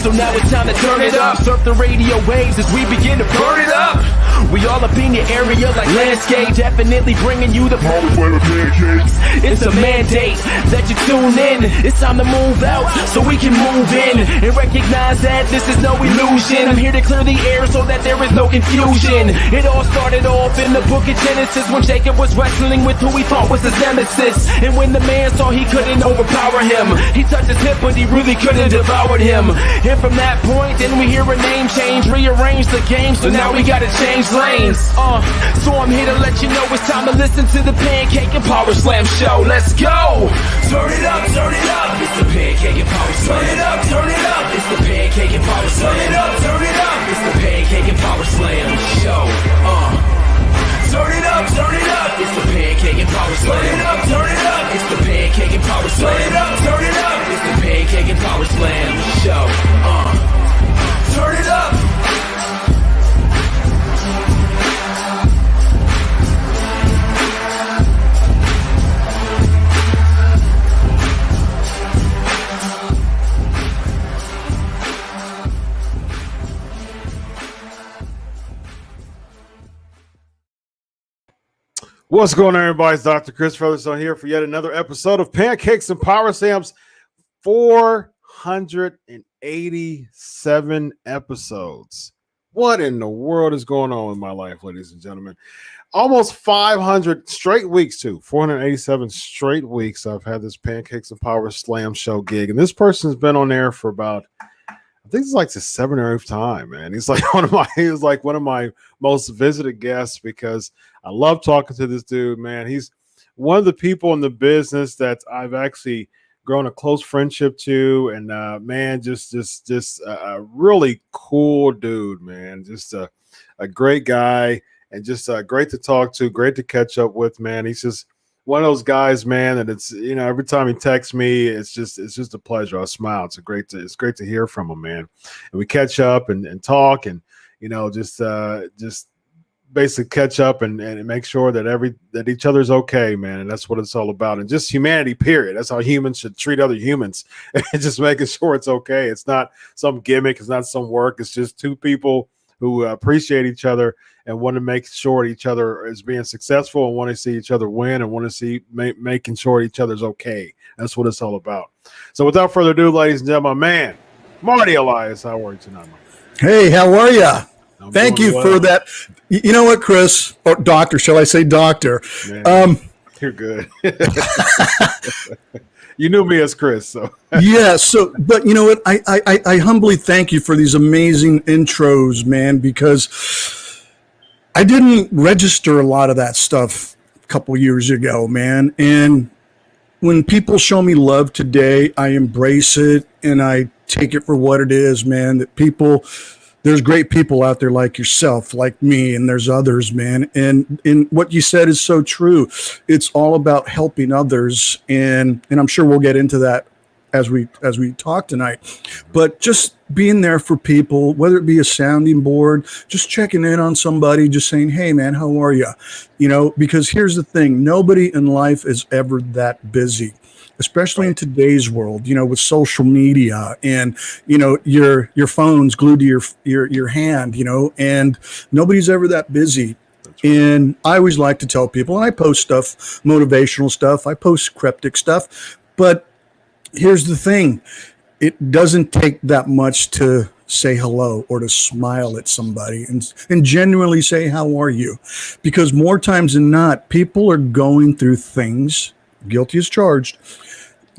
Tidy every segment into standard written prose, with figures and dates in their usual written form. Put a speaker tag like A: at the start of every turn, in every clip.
A: So now it's time to turn it up. Surf the radio waves as we begin to burn it up. We all up in your area like landscape, definitely bringing you the power of pancakes. It's a mandate that you tune in. It's time to move out so we can move in and recognize that this is no illusion. I'm here to clear the air so that there is no confusion. It all started off in the book of Genesis when Jacob was wrestling with who he thought was his nemesis. And when the man saw he couldn't overpower him, he touched his hip but he really couldn't devour him. And from that point then we hear a name change, rearrange the game, so now we gotta change lanes. So I'm here to let you know it's time to listen to the Pancake and Power Slam show. Let's go! Turn it up, turn it up. It's the Pancake and Power Slam. Turn it up, turn it up. It's the Pancake and Power Slam. Turn it up, turn it up. It's the Pancake and Power Slam show. Turn it up, turn it up. It's the Pancake and Power Slam. Turn it up, turn it up. It's the Pancake and Power Slam. Turn it up, turn it up. It's the Pancake and Power Slam show. Turn it up.
B: What's going on, everybody? It's Dr. Chris Featherstone here for yet another episode of Pancakes and Power Slams. 487 episodes. What in the world is going on in my life, ladies and gentlemen? Almost 500 straight weeks, too. 487 straight weeks I've had this Pancakes and Power Slam show gig. And this person's been on there for about, I think it's like the 7th or 8th time, man. He was like one of my most visited guests because I love talking to this dude, man. He's one of the people in the business that I've actually grown a close friendship to, and man, just a really cool dude, man. Just a great guy, and just great to talk to, great to catch up with, man. He's just one of those guys, man, that it's, you know, every time he texts me, it's just a pleasure. I smile. It's great to hear from him, man. And we catch up and talk, and you know, just basically catch up and make sure that each other's okay, man. And that's what it's all about. And just humanity, period. That's how humans should treat other humans. And just making sure it's okay. It's not some gimmick. It's not some work. It's just two people who appreciate each other and want to make sure each other is being successful and want to see each other win and want to see making sure each other's okay. That's what it's all about. So without further ado, ladies and gentlemen, my man, Marty Elias, how are you tonight, man?
C: Hey, how are you? Thank you
B: well.
C: for that. You know what, Chris, or doctor, shall I say doctor?
B: Man, you're good. You knew me as Chris, so.
C: Yeah, but you know what? I humbly thank you for these amazing intros, man, because I didn't register a lot of that stuff a couple years ago, man. And when people show me love today, I embrace it and I take it for what it is, man. There's great people out there like yourself, like me, and there's others, man. And what you said is so true. It's all about helping others, and I'm sure we'll get into that as we talk tonight. But just being there for people, whether it be a sounding board, just checking in on somebody, just saying, "Hey, man, how are you?" You know, because here's the thing: nobody in life is ever that busy. Especially in today's world, you know, with social media and, you know, your phone's glued to your hand, you know, and nobody's ever that busy. Right. And I always like to tell people, and I post stuff, motivational stuff, I post cryptic stuff, but here's the thing. It doesn't take that much to say hello or to smile at somebody and genuinely say, how are you? Because more times than not, people are going through things, guilty as charged,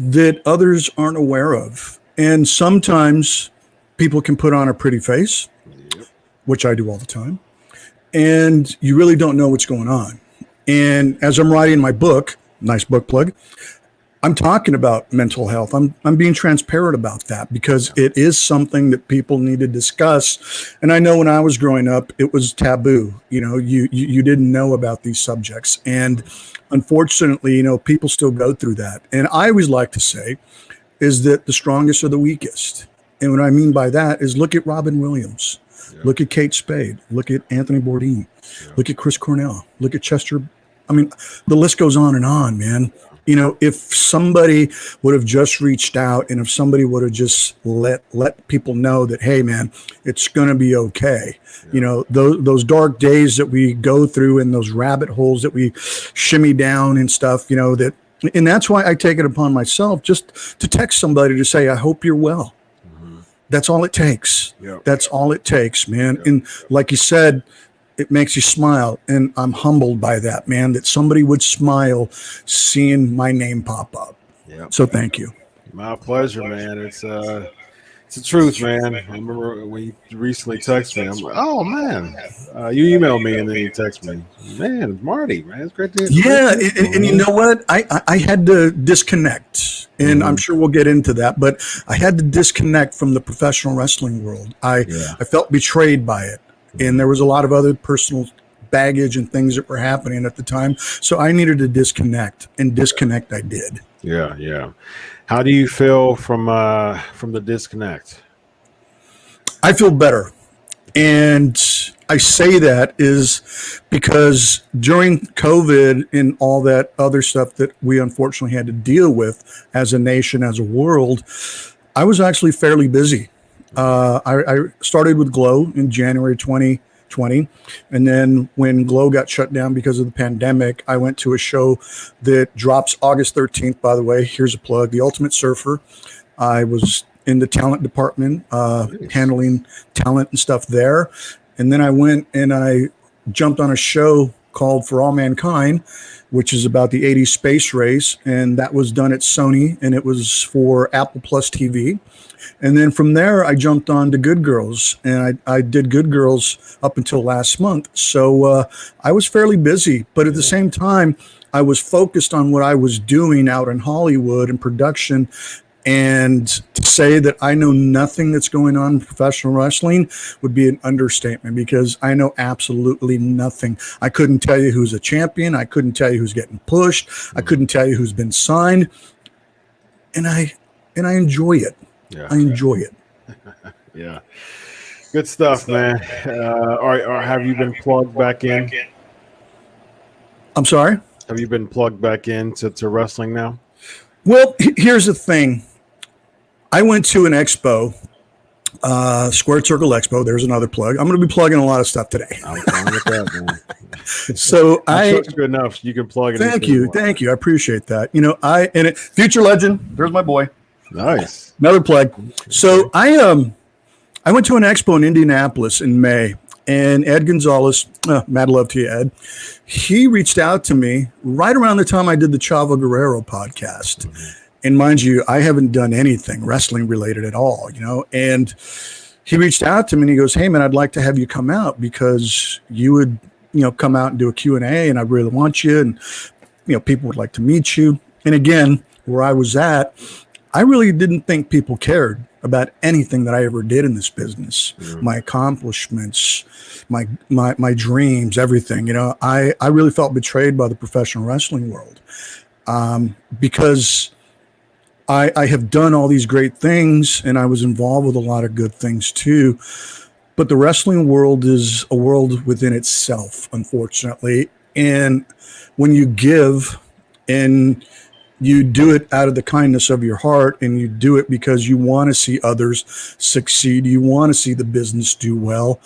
C: that others aren't aware of. And sometimes people can put on a pretty face, which I do all the time, and you really don't know what's going on. And as I'm writing my book, nice book plug, I'm talking about mental health. I'm being transparent about that because it is something that people need to discuss. And I know when I was growing up, it was taboo. You know, you didn't know about these subjects. And unfortunately, you know, people still go through that. And I always like to say is that the strongest are the weakest. And what I mean by that is look at Robin Williams, look at Kate Spade, look at Anthony Bourdain, look at Chris Cornell, look at Chester. I mean, the list goes on, man. You know, if somebody would have just reached out and if somebody would have just let people know that, hey, man, it's going to be okay. Yeah. You know, those dark days that we go through and those rabbit holes that we shimmy down and stuff, you know, and that's why I take it upon myself just to text somebody to say, I hope you're well. Mm-hmm. That's all it takes. Yep. That's all it takes, man. Yep. And like you said, it makes you smile, and I'm humbled by that, man, that somebody would smile seeing my name pop up. Yep. So thank you.
B: My pleasure, man. It's the truth, man. I remember when you recently texted me. I'm like, oh, man. You emailed me, and then you text me. Man, Marty, man. It's great to hear.
C: Yeah, and you know what? I had to disconnect, and I'm sure we'll get into that, but I had to disconnect from the professional wrestling world. I felt betrayed by it. And there was a lot of other personal baggage and things that were happening at the time. So I needed to disconnect, and disconnect I did.
B: Yeah, yeah. How do you feel from the disconnect?
C: I feel better. And I say that is because during COVID and all that other stuff that we unfortunately had to deal with as a nation, as a world, I was actually fairly busy. I started with Glow in January 2020. And then when Glow got shut down because of the pandemic, I went to a show that drops August 13th, by the way. Here's a plug, The Ultimate Surfer. I was in the talent department, handling talent and stuff there. And then I went and I jumped on a show called For All Mankind, which is about the 80s space race. And that was done at Sony, and it was for Apple Plus TV. And then from there, I jumped on to Good Girls, and I did Good Girls up until last month. So I was fairly busy, but at the same time, I was focused on what I was doing out in Hollywood and production. And to say that I know nothing that's going on in professional wrestling would be an understatement, because I know absolutely nothing. I couldn't tell you who's a champion. I couldn't tell you who's getting pushed. I couldn't tell you who's been signed. And I enjoy it. Yeah. I enjoy it.
B: Yeah. Good stuff, man. Or have you been plugged back in?
C: I'm sorry?
B: Have you been plugged back into wrestling now?
C: Well, here's the thing. I went to an expo, Squared Circle Expo. There's another plug. I'm going to be plugging a lot of stuff today.
B: I'm fine with that, man.
C: So I
B: trust you enough. You can plug it.
C: Thank you. I appreciate that. You know, future legend. There's my boy.
B: Nice.
C: Another plug. So I went to an expo in Indianapolis in May, and Ed Gonzalez, mad love to you, Ed. He reached out to me right around the time I did the Chavo Guerrero podcast. Mm-hmm. And mind you, I haven't done anything wrestling related at all, you know. And he reached out to me and he goes, hey man, I'd like to have you come out because you would, you know, come out and do a Q&A, and I really want you. And, you know, people would like to meet you. And again, where I was at, I really didn't think people cared about anything that I ever did in this business, my accomplishments, my dreams, everything. You know, I really felt betrayed by the professional wrestling world because I have done all these great things and I was involved with a lot of good things too. But the wrestling world is a world within itself, unfortunately. And when you give and you do it out of the kindness of your heart, and you do it because you want to see others succeed. You want to see the business do well.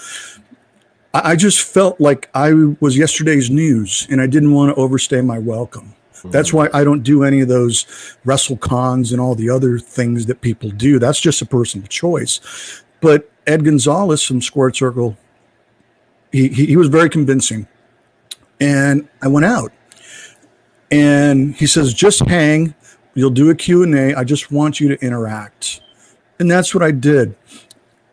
C: I just felt like I was yesterday's news, and I didn't want to overstay my welcome. Mm-hmm. That's why I don't do any of those WrestleCons and all the other things that people do. That's just a personal choice. But Ed Gonzalez from Squared Circle, he was very convincing. And I went out. And he says, just hang, you'll do a Q&A. I just want you to interact. And that's what I did.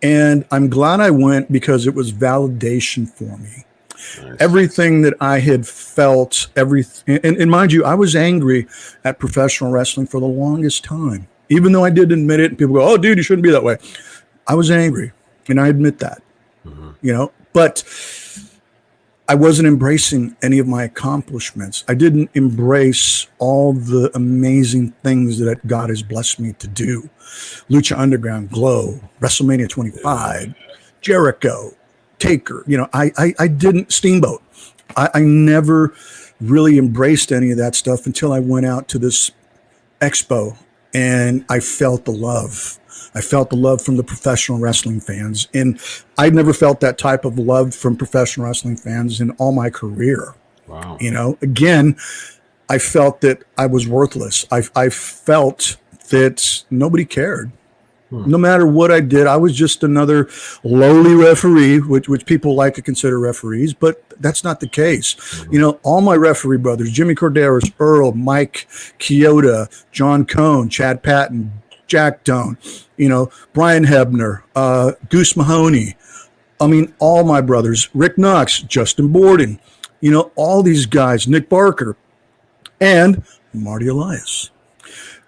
C: And I'm glad I went because it was validation for me. Nice. Everything that I had felt, and mind you, I was angry at professional wrestling for the longest time. Even though I did admit it, and people go, oh, dude, you shouldn't be that way. I was angry, and I admit that, you know, but I wasn't embracing any of my accomplishments. I didn't embrace all the amazing things that God has blessed me to do. Lucha Underground, Glow, WrestleMania 25, Jericho, Taker. You know, I didn't Steamboat. I never really embraced any of that stuff until I went out to this expo and I felt the love. I felt the love from the professional wrestling fans. And I'd never felt that type of love from professional wrestling fans in all my career.
B: Wow.
C: You know, again, I felt that I was worthless. I felt that nobody cared. No matter what I did, I was just another lowly referee, which people like to consider referees, but that's not the case. You know, all my referee brothers, Jimmy Corderas, Earl, Mike Chioda, John Cohn, Chad Patton, Jack Doan, you know, Brian Hebner, Goose Mahoney. I mean, all my brothers, Rick Knox, Justin Borden, you know, all these guys, Nick Barker, and Marty Elias.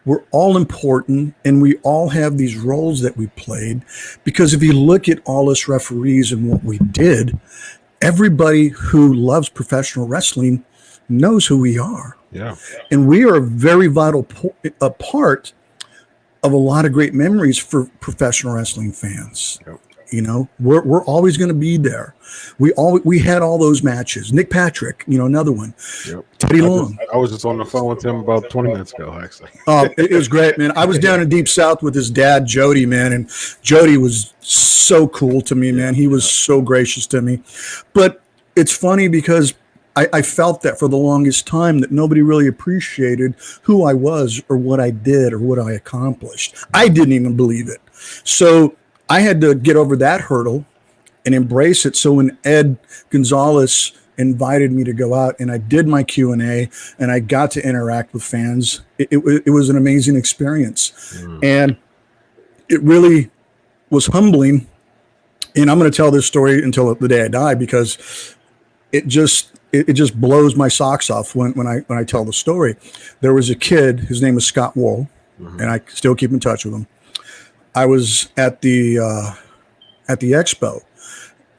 C: We're all important, and we all have these roles that we played, because if you look at all us referees and what we did, everybody who loves professional wrestling knows who we are.
B: Yeah.
C: And we are a very vital a part of a lot of great memories for professional wrestling fans.
B: Yep.
C: You know, we're always going to be there. We had all those matches. Nick Patrick, you know, another one.
B: Yep.
C: Teddy Long.
B: I was just on the phone with him about 20 minutes ago, actually.
C: It was great, man. I was down in Deep South with his dad, Jody, man, and Jody was so cool to me, man. He was so gracious to me. But it's funny because I felt that for the longest time that nobody really appreciated who I was or what I did or what I accomplished. I didn't even believe it. So I had to get over that hurdle and embrace it. So when Ed Gonzalez invited me to go out and I did my Q&A and I got to interact with fans, it was an amazing experience. And it really was humbling. And I'm going to tell this story until the day I die, because it just blows my socks off when I tell the story. There was a kid, his name was Scott Wool, and I still keep in touch with him. I was at the expo,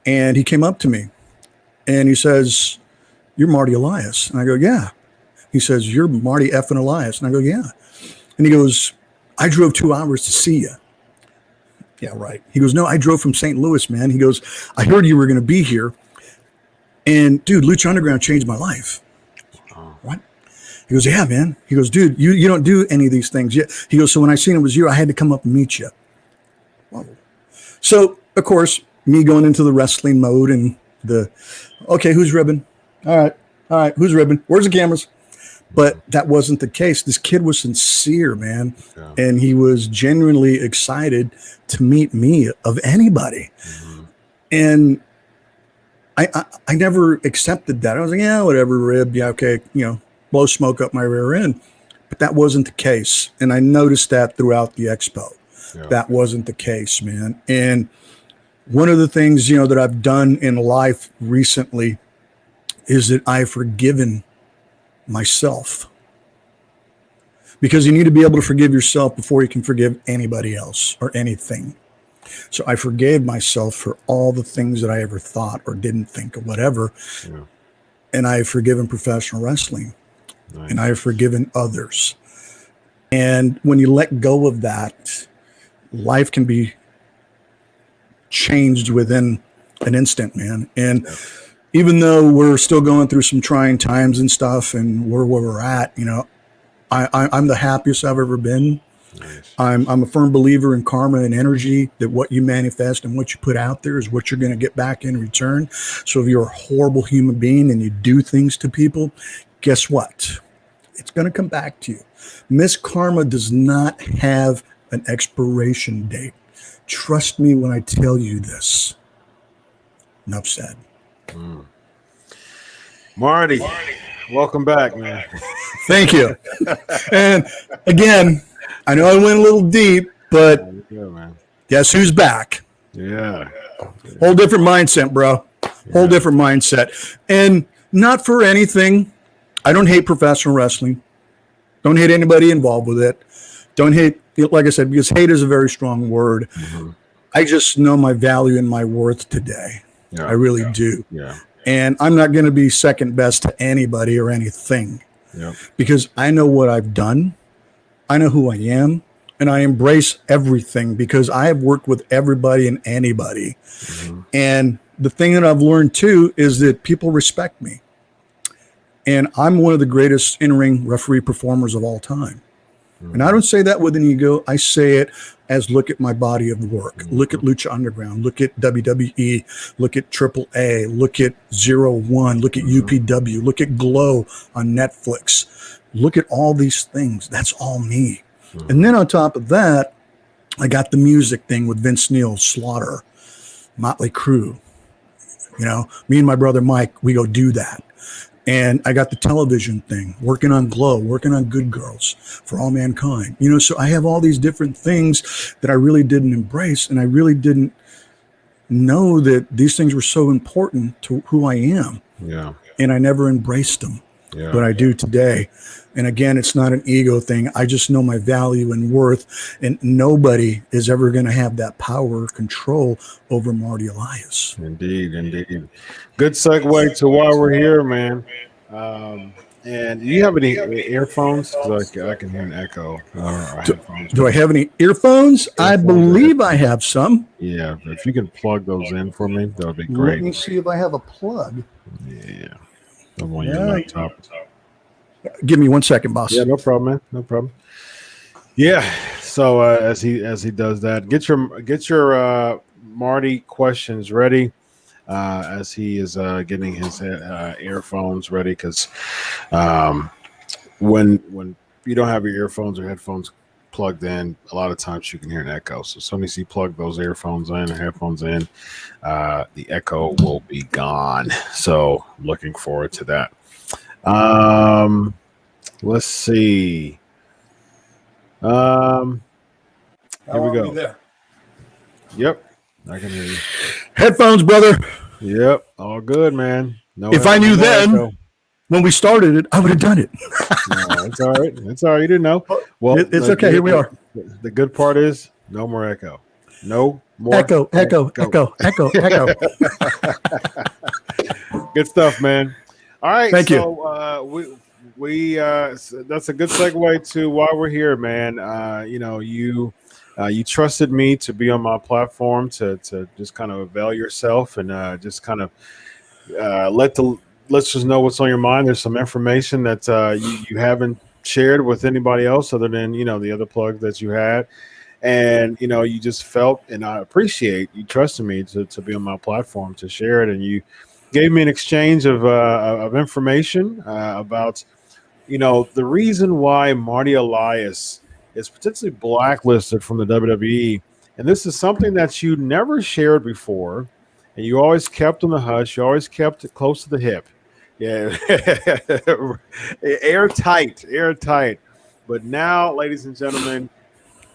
C: and he came up to me, and he says, "You're Marty Elias," and I go, "Yeah." He says, "You're Marty effing Elias," and I go, "Yeah." And he goes, "I drove 2 hours to see you." Yeah, right. He goes, "No, I drove from St. Louis, man." He goes, "I heard you were going to be here, and dude, Lucha Underground changed my life." What? He goes, "Yeah, man." He goes, "Dude, you don't do any of these things yet." He goes, "So when I seen it was you, I had to come up and meet you." Whoa. So, of course, me going into the wrestling mode and okay, who's ribbing? All right, who's ribbing? Where's the cameras? But that wasn't the case. This kid was sincere, man. Yeah. And he was genuinely excited to meet me, of anybody. And I never accepted that. I was like, yeah, whatever, rib. Yeah, okay, you know, blow smoke up my rear end. But that wasn't the case. And I noticed that throughout the expo. Yeah. That wasn't the case, man. And one of the things, you know, that I've done in life recently is that I've forgiven myself. Because you need to be able to forgive yourself before you can forgive anybody else or anything. So I forgave myself for all the things that I ever thought or didn't think or whatever. Yeah. And I have forgiven professional wrestling. Nice. And I have forgiven others. And when you let go of that, life can be changed within an instant, man. And even though we're still going through some trying times and stuff and where we're at, you know, I'm the happiest I've ever been. Nice. I'm a firm believer in karma and energy, that what you manifest and what you put out there is what you're going to get back in return. So if you're a horrible human being and you do things to people, guess what? It's going to come back to you. Miss Karma does not have an expiration date. Trust me when I tell you this. Enough said.
B: Marty, welcome back, man.
C: Thank you. And again, I know I went a little deep, but guess who's back?
B: Yeah.
C: Whole different mindset, bro. Whole different mindset. And not for anything. I don't hate professional wrestling. Don't hate anybody involved with it. Don't hate, like I said, because hate is a very strong word. I just know my value and my worth today. Yeah. I really do. Yeah. And I'm not going to be second best to anybody or anything. Yeah. Because I know what I've done. I know who I am. And I embrace everything because I have worked with everybody and anybody. And the thing that I've learned too is that people respect me. And I'm one of the greatest in-ring referee performers of all time. And I don't say that with an ego. I say it as look at my body of work. Look at Lucha Underground. Look at WWE. Look at AAA. Look at 01. Look at UPW. Look at Glow on Netflix. Look at all these things. That's all me. And then on top of that, I got the music thing with Vince Neil, Slaughter, Motley Crue. You know, me and my brother Mike, we go do that. And I got the television thing, working on Glow, working on Good Girls, For All Mankind. You know, so I have all these different things that I really didn't embrace, and I really didn't know that these things were so important to who I am.
B: Yeah.
C: And I never embraced them, but I do today. And again, it's not an ego thing. I just know my value and worth, and nobody is ever going to have that power or control over Marty Elias.
B: Indeed, indeed. Good segue to why we're here, man. And do you have any earphones? 'Cause I can hear an echo.
C: Do I have any earphones? I believe I have some.
B: Yeah, if you can plug those in for me, that would be great.
C: Let me see if I have a plug.
B: Yeah. I'm on your laptop.
C: Give me 1 second, boss.
B: Yeah, no problem, man. No problem. Yeah. So as he does that, get your Marty questions ready as he is getting his earphones ready, because when you don't have your earphones or headphones plugged in, a lot of times you can hear an echo. So as soon as you plug those earphones in or headphones in, the echo will be gone. So looking forward to that. Let's see. Here we go.
C: There?
B: Yep, I can hear you.
C: Headphones, brother.
B: Yep, all good, man. No,
C: If I knew then, when we started it, I would have done it.
B: No, it's all right. It's all right. You didn't know. Well,
C: it's okay. Here we are.
B: The good part is no more echo. No more
C: Echo.
B: Good stuff, man. All right.
C: Thank you.
B: We that's a good segue to why we're here, man. You trusted me to be on my platform to just kind of avail yourself and just kind of let's just know what's on your mind. There's some information that you haven't shared with anybody else other than the other plug that you had, and you just felt, and I appreciate you trusting me to be on my platform to share it, and you gave me an exchange of information about the reason why Marty Elias is potentially blacklisted from the WWE. And this is something that you never shared before, and you always kept on the hush. You always kept it close to the hip. Yeah. airtight. But now, ladies and gentlemen,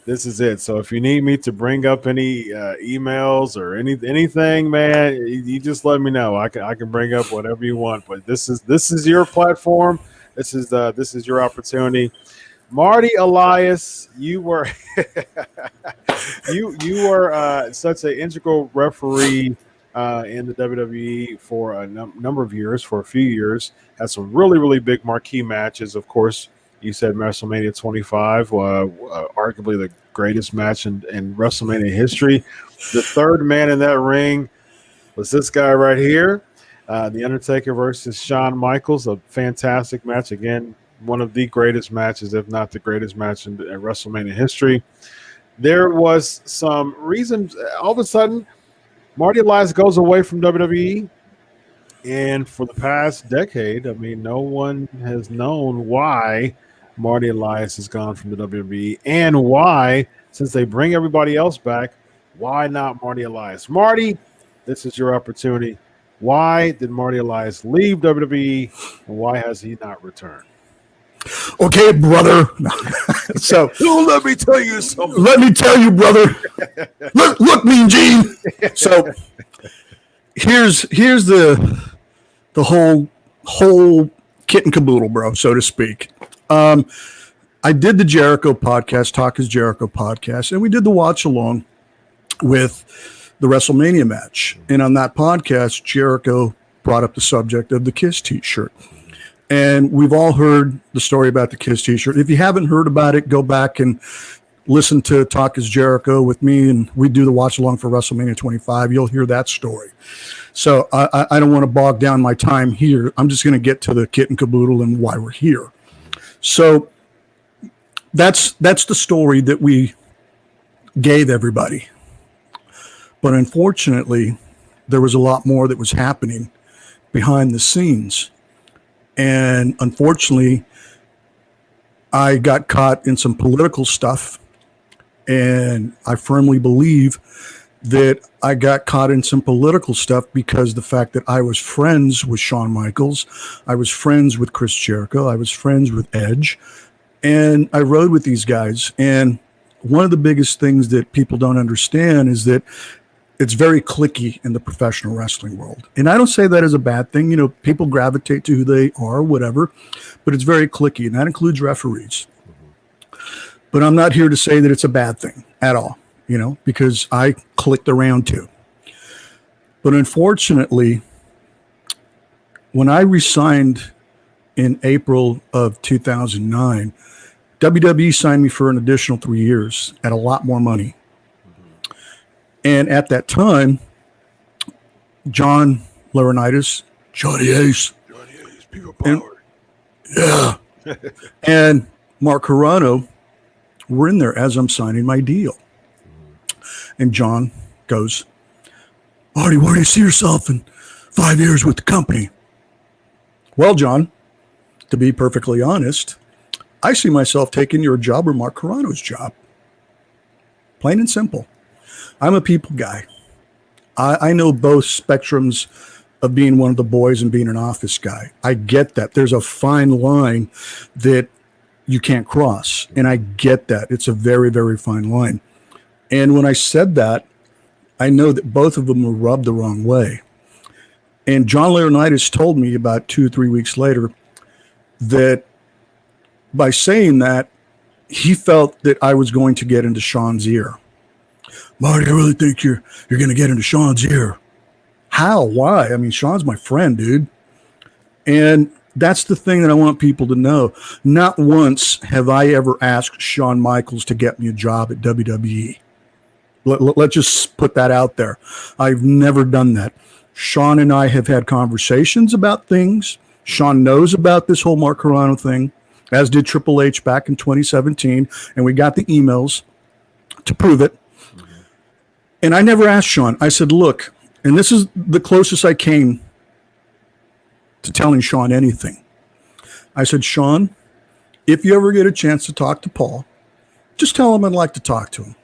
B: this is it. So if you need me to bring up any emails or anything, man, you just let me know. I can bring up whatever you want. But this is your platform. This is your opportunity. Marty Elias, you were you were such an integral referee in the WWE for a number of years, for a few years. Had some really, really big marquee matches. Of course, you said WrestleMania 25, arguably the greatest match in WrestleMania history. The third man in that ring was this guy right here, The Undertaker versus Shawn Michaels, a fantastic match. Again, one of the greatest matches, if not the greatest match in WrestleMania history. There was some reasons. All of a sudden, Marty Elias goes away from WWE. And for the past decade, I mean, no one has known why Marty Elias has gone from the WWE, and why, since they bring everybody else back, why not Marty Elias? Marty, this is your opportunity. Why did Marty Elias leave WWE, and why has he not returned?
C: Okay, brother. So
B: let me tell you something.
C: Let me tell you, brother. Look, Mean Gene. So here's the whole kit and caboodle, bro, so to speak. I did the Jericho podcast, Talk is Jericho podcast, and we did the watch along with the WrestleMania match. And on that podcast, Jericho brought up the subject of the Kiss t-shirt. And we've all heard the story about the Kiss t-shirt. If you haven't heard about it, go back and listen to Talk is Jericho with me, and we do the watch along for WrestleMania 25, you'll hear that story. So I don't want to bog down my time here. I'm just going to get to the kit and caboodle and why we're here. So that's the story that we gave everybody. But unfortunately, there was a lot more that was happening behind the scenes. And unfortunately, I got caught in some political stuff. And I firmly believe that I got caught in some political stuff because the fact that I was friends with Shawn Michaels, I was friends with Chris Jericho, I was friends with Edge, and I rode with these guys. And one of the biggest things that people don't understand is that it's very cliquey in the professional wrestling world. And I don't say that as a bad thing. You know, people gravitate to who they are, whatever, but it's very cliquey, and that includes referees. But I'm not here to say that it's a bad thing at all, you know, because I clicked around too. But unfortunately, when I resigned in April of 2009, WWE signed me for an additional 3 years at a lot more money. And at that time, John Laurinaitis, Johnny Ace, people power. Yeah. And Mark Carrano were in there as I'm signing my deal. And John goes, Marty, where do you see yourself in 5 years with the company? Well, John, to be perfectly honest, I see myself taking your job or Mark Carrano's job. Plain and simple. I'm a people guy. I know both spectrums of being one of the boys and being an office guy. I get that. There's a fine line that you can't cross. And I get that. It's a very, very fine line. And when I said that, I know that both of them were rubbed the wrong way. And John Laurinaitis told me about 2 or 3 weeks later that by saying that, he felt that I was going to get into Sean's ear. Marty, I really think you're going to get into Sean's ear. How? Why? I mean, Sean's my friend, dude. And that's the thing that I want people to know. Not once have I ever asked Shawn Michaels to get me a job at WWE. Let's just put that out there. I've never done that. Shawn and I have had conversations about things. Shawn knows about this whole Mark Carrano thing, as did Triple H back in 2017. And we got the emails to prove it. And I never asked Shawn. I said, look, and this is the closest I came to telling Shawn anything. I said, Shawn, if you ever get a chance to talk to Paul, just tell him I'd like to talk to him.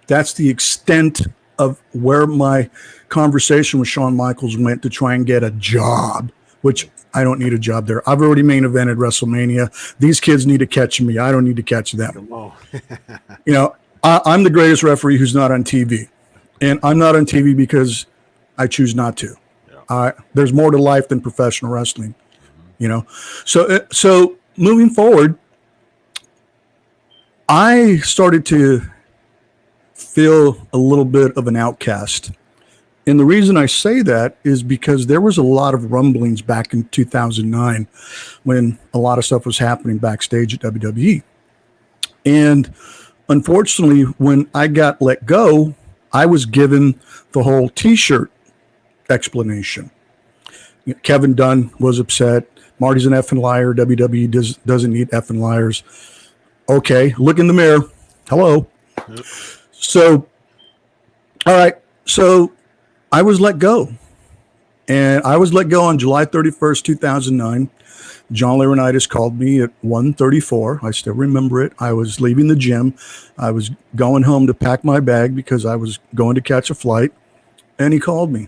C: That's the extent of where my conversation with Shawn Michaels went to try and get a job, which I don't need a job there. I've already main evented WrestleMania. These kids need to catch me. I don't need to catch them. You know, I'm the greatest referee who's not on TV. And I'm not on TV because I choose not to. Yeah. There's more to life than professional wrestling, you know. So moving forward, I started to feel a little bit of an outcast. And the reason I say that is because there was a lot of rumblings back in 2009 when a lot of stuff was happening backstage at WWE. And unfortunately, when I got let go, I was given the whole T-shirt explanation. Kevin Dunn was upset. Marty's an effing liar. WWE doesn't need effing liars. Okay, look in the mirror. Hello. Yep. So, all right. So I was let go. And I was let go on July 31st, 2009. John Laurinaitis called me at 1:34. I still remember it. I was leaving the gym. I was going home to pack my bag because I was going to catch a flight. And he called me.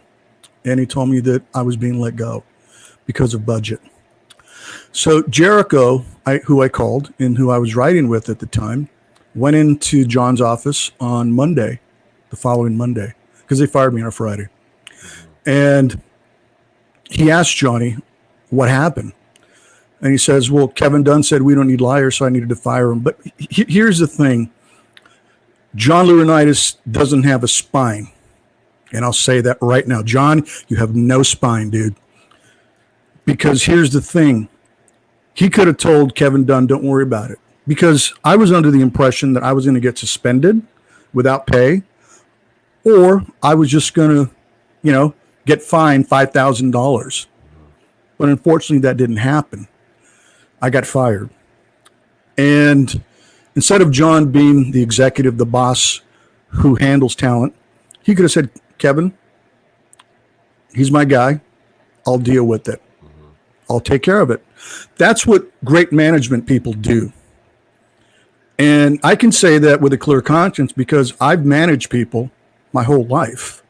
C: And he told me that I was being let go because of budget. So Jericho, who I called and who I was writing with at the time, went into John's office on Monday, the following Monday, because they fired me on a Friday. And he asked Johnny what happened. And he says, well, Kevin Dunn said we don't need liars, so I needed to fire him. But here's the thing. John Laurinaitis doesn't have a spine. And I'll say that right now. John, you have no spine, dude. Because here's the thing. He could have told Kevin Dunn, don't worry about it. because I was under the impression that I was going to get suspended without pay, or I was just going to, get fined $5,000. But unfortunately, that didn't happen. I got fired. And instead of John being the executive, the boss who handles talent, he could have said, Kevin, he's my guy. I'll deal with it. I'll take care of it. That's what great management people do. And I can say that with a clear conscience because I've managed people my whole life.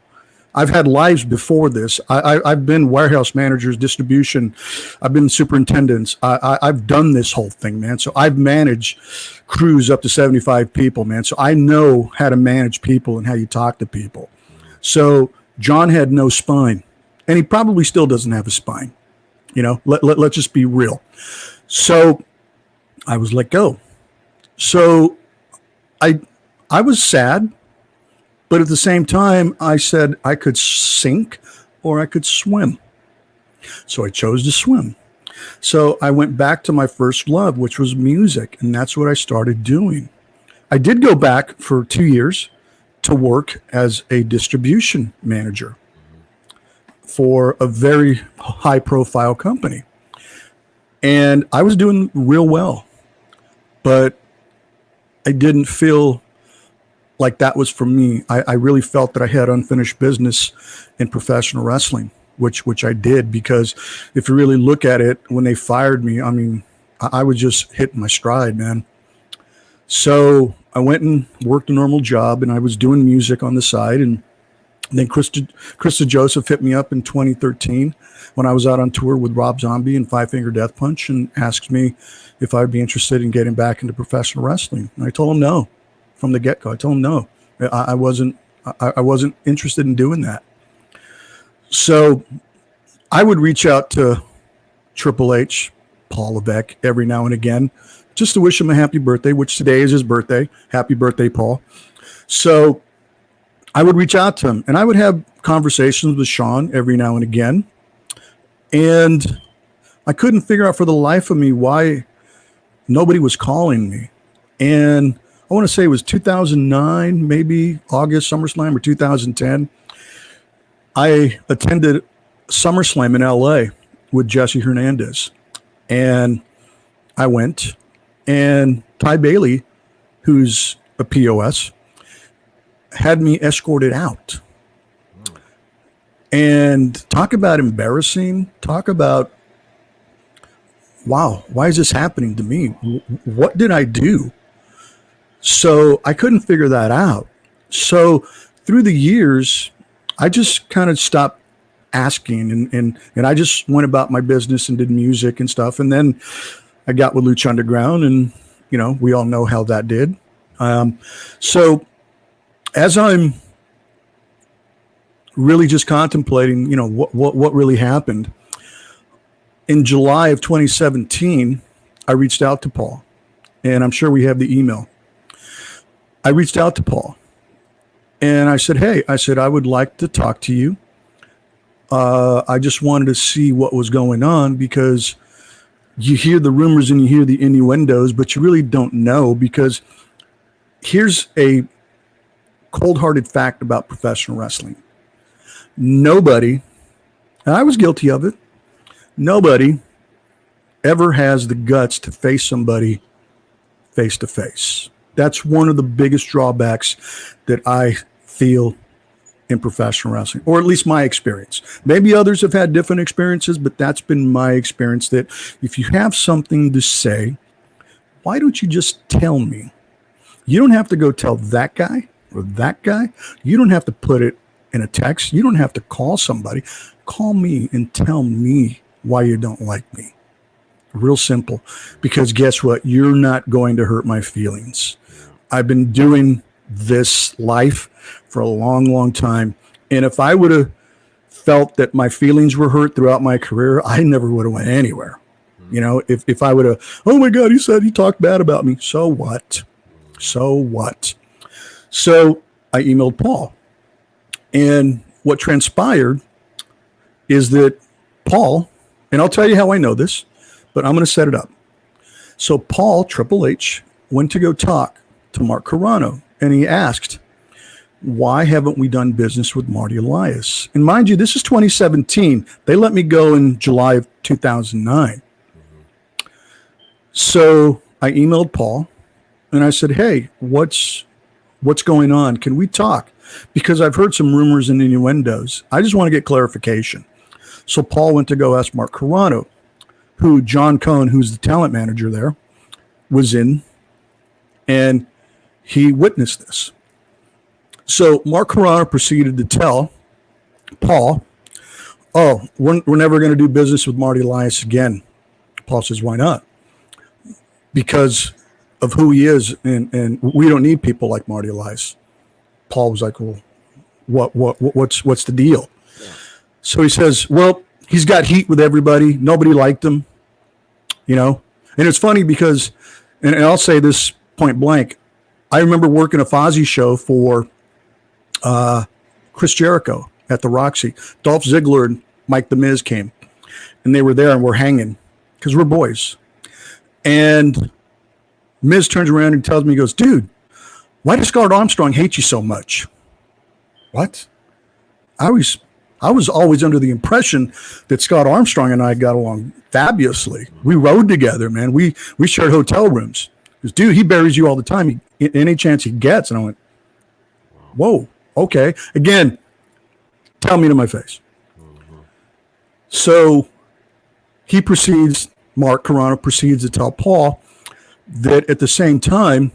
C: I've had lives before this. I've been warehouse managers, distribution. I've been superintendents. I've done this whole thing, man. So I've managed crews up to 75 people, man. So I know how to manage people and how you talk to people. So John had no spine, and he probably still doesn't have a spine. Let's just be real. So I was let go. So I was sad. But at the same time, I said I could sink or I could swim. So I chose to swim. So I went back to my first love, which was music. And that's what I started doing. I did go back for 2 years to work as a distribution manager for a very high profile company. And I was doing real well. But I didn't feel like that was for me. I really felt that I had unfinished business in professional wrestling, which I did, because if you really look at it, when they fired me, I mean, I was just hitting my stride, man. So I went and worked a normal job, and I was doing music on the side. And then Krista Joseph hit me up in 2013 when I was out on tour with Rob Zombie and Five Finger Death Punch and asked me if I'd be interested in getting back into professional wrestling. And I told him no. From the get-go, I told him no. I wasn't interested in doing that. So I would reach out to Triple H, Paul Levesque, every now and again, just to wish him a happy birthday, which today is his birthday. Happy birthday, Paul. So I would reach out to him, and I would have conversations with Sean every now and again. And I couldn't figure out for the life of me why nobody was calling me. And I want to say it was 2009, maybe August, SummerSlam, or 2010. I attended SummerSlam in LA with Jesse Hernandez. And I went, and Ty Bailey, who's a POS, had me escorted out. And talk about embarrassing. Talk about, wow, why is this happening to me? What did I do? So I couldn't figure that out. So through the years, I just kind of stopped asking and I just went about my business and did music and stuff. And then I got with Lucha Underground, and, we all know how that did. So as I'm really just contemplating, what really happened, in July of 2017, I reached out to Paul, and I'm sure we have the email. I reached out to Paul and I said, hey, I would like to talk to you. I just wanted to see what was going on, because you hear the rumors and you hear the innuendos, but you really don't know, because here's a cold-hearted fact about professional wrestling. Nobody, and I was guilty of it, nobody ever has the guts to face somebody face to face. That's one of the biggest drawbacks that I feel in professional wrestling, or at least my experience. Maybe others have had different experiences, but that's been my experience, that if you have something to say, why don't you just tell me? You don't have to go tell that guy or that guy. You don't have to put it in a text. You don't have to call somebody. Call me and tell me why you don't like me. Real simple. Because guess what? You're not going to hurt my feelings. I've been doing this life for a long, long time. And if I would have felt that my feelings were hurt throughout my career, I never would have went anywhere. If I would have, oh my God, he talked bad about me. So what? So I emailed Paul. And what transpired is that Paul, and I'll tell you how I know this, but I'm going to set it up. So Paul, Triple H, went to go talk to Mark Carano, and he asked, why haven't we done business with Marty Elias? And mind you, this is 2017. They let me go in July of 2009. So I emailed Paul and I said, hey, what's going on? Can we talk? Because I've heard some rumors and innuendos. I just want to get clarification. So Paul went to go ask Mark Carano, who John Cohn, who's the talent manager there, was in, and he witnessed this. So Mark Carano proceeded to tell Paul, oh, we're never going to do business with Marty Elias again. Paul says, why not? Because of who he is, and we don't need people like Marty Elias. Paul was like, well, what's the deal? Yeah. So he says, well, he's got heat with everybody. Nobody liked him, And it's funny because, and I'll say this point blank, I remember working a Fozzy show for Chris Jericho at the Roxy. Dolph Ziggler and Mike the Miz came, and they were there, and we're hanging because we're boys. And Miz turns around and tells me, he goes, dude, why does Scott Armstrong hate you so much? What? I was always under the impression that Scott Armstrong and I got along fabulously. We rode together, man. We shared hotel rooms. Because, dude, he buries you all the time. Any chance he gets. And I went, whoa, okay. Again, tell me to my face. So Mark Carano proceeds to tell Paul that at the same time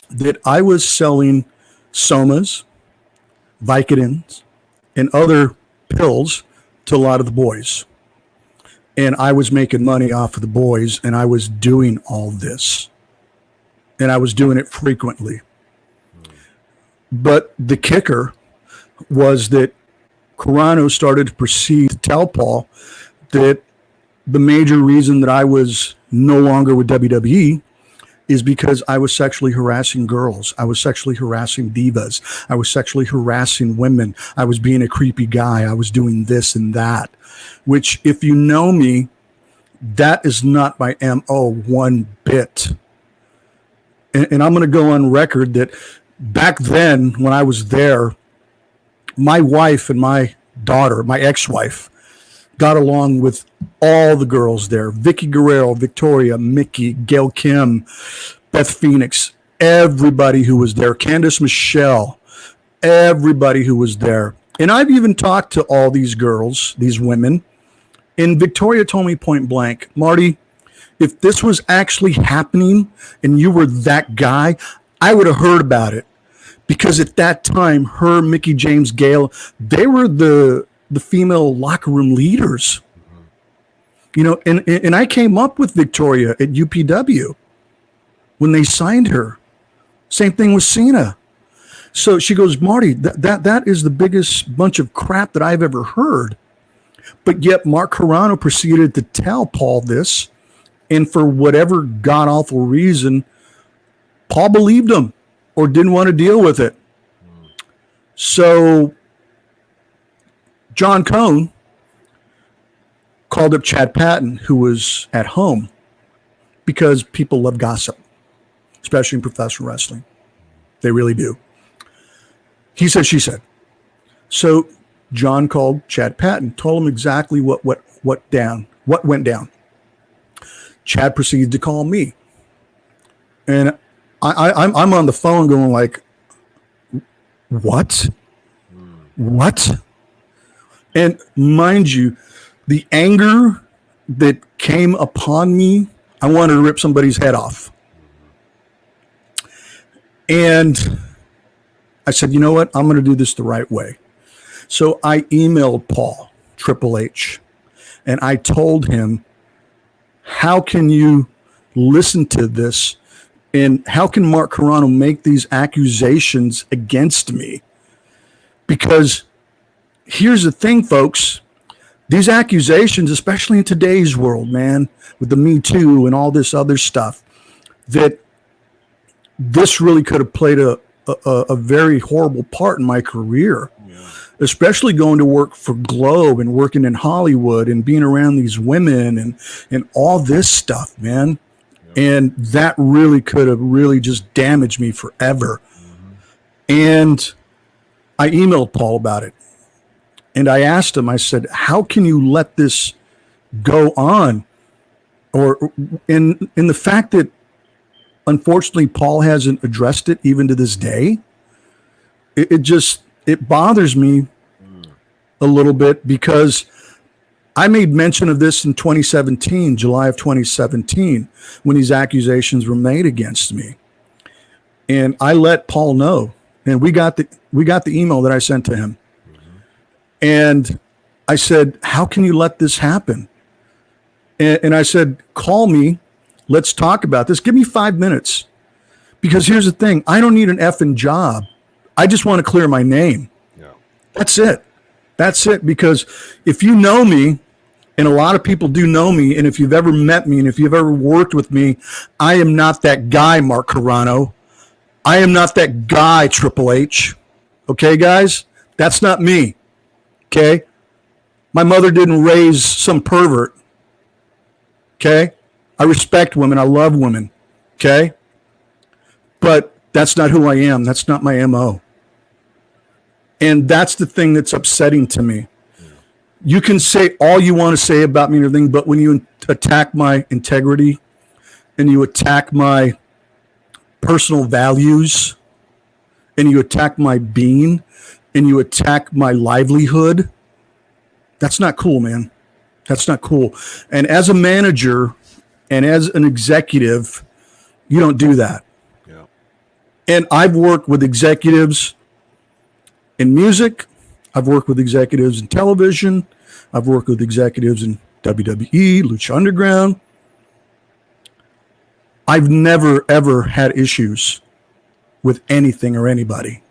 C: that I was selling Somas, Vicodins, and other pills to a lot of the boys. And I was making money off of the boys, and I was doing all this. And I was doing it frequently. But the kicker was that Carano started to proceed to tell Paul that the major reason that I was no longer with WWE is because I was sexually harassing girls. I was sexually harassing divas. I was sexually harassing women. I was being a creepy guy. I was doing this and that, which, if you know me, that is not my MO one bit. And I'm going to go on record that back then when I was there, my wife and my daughter, my ex-wife, got along with all the girls there. Vicky Guerrero, Victoria, Mickey, Gail Kim, Beth Phoenix, everybody who was there. Candice Michelle, everybody who was there. And I've even talked to all these girls, these women. And Victoria told me point blank, Marty, if this was actually happening and you were that guy, I would have heard about it. Because at that time, her, Mickey James, Gail, they were the female locker room leaders. And I came up with Victoria at UPW when they signed her. Same thing with Cena. So she goes, Marty, that is the biggest bunch of crap that I've ever heard. But yet Mark Carano proceeded to tell Paul this, and for whatever god-awful reason, Paul believed him or didn't want to deal with it. So John Cohn called up Chad Patton, who was at home, because people love gossip, especially in professional wrestling. They really do. He said, she said. So John called Chad Patton, told him exactly what went down. Chad proceeded to call me. And I'm on the phone going like, what? And mind you, the anger that came upon me, I wanted to rip somebody's head off. And I said, you know what? I'm going to do this the right way. So I emailed Paul, Triple H, and I told him, how can you listen to this? And how can Mark Carano make these accusations against me? Because here's the thing, folks. These accusations, especially in today's world, man, with the Me Too and all this other stuff, that this really could have played a very horrible part in my career, especially going to work for Globe and working in Hollywood and being around these women and all this stuff, man. And that really could have really just damaged me forever. And I emailed Paul about it. And I asked him, I said, how can you let this go on? Or in the fact that, unfortunately, Paul hasn't addressed it even to this day, it bothers me a little bit, because I made mention of this in 2017, July of 2017, when these accusations were made against me. And I let Paul know, and we got the email that I sent to him. And I said, how can you let this happen? And I said, call me. Let's talk about this. Give me 5 minutes. Because here's the thing. I don't need an effing job. I just want to clear my name.
B: Yeah.
C: That's it. That's it. Because if you know me, and a lot of people do know me, and if you've ever met me, and if you've ever worked with me, I am not that guy, Mark Carano. I am not that guy, Triple H. Okay, guys? That's not me. Okay? My mother didn't raise some pervert. Okay? I respect women. I love women. Okay? But that's not who I am. That's not my MO. And that's the thing that's upsetting to me. You can say all you want to say about me and everything, but when you attack my integrity and you attack my personal values and you attack my being and you attack my livelihood, that's not cool, man. That's not cool. And as a manager and as an executive, you don't do that.
B: Yeah. And
C: I've worked with executives in music. I've worked with executives in television. I've worked with executives in WWE, Lucha Underground. I've never, ever had issues with anything or anybody.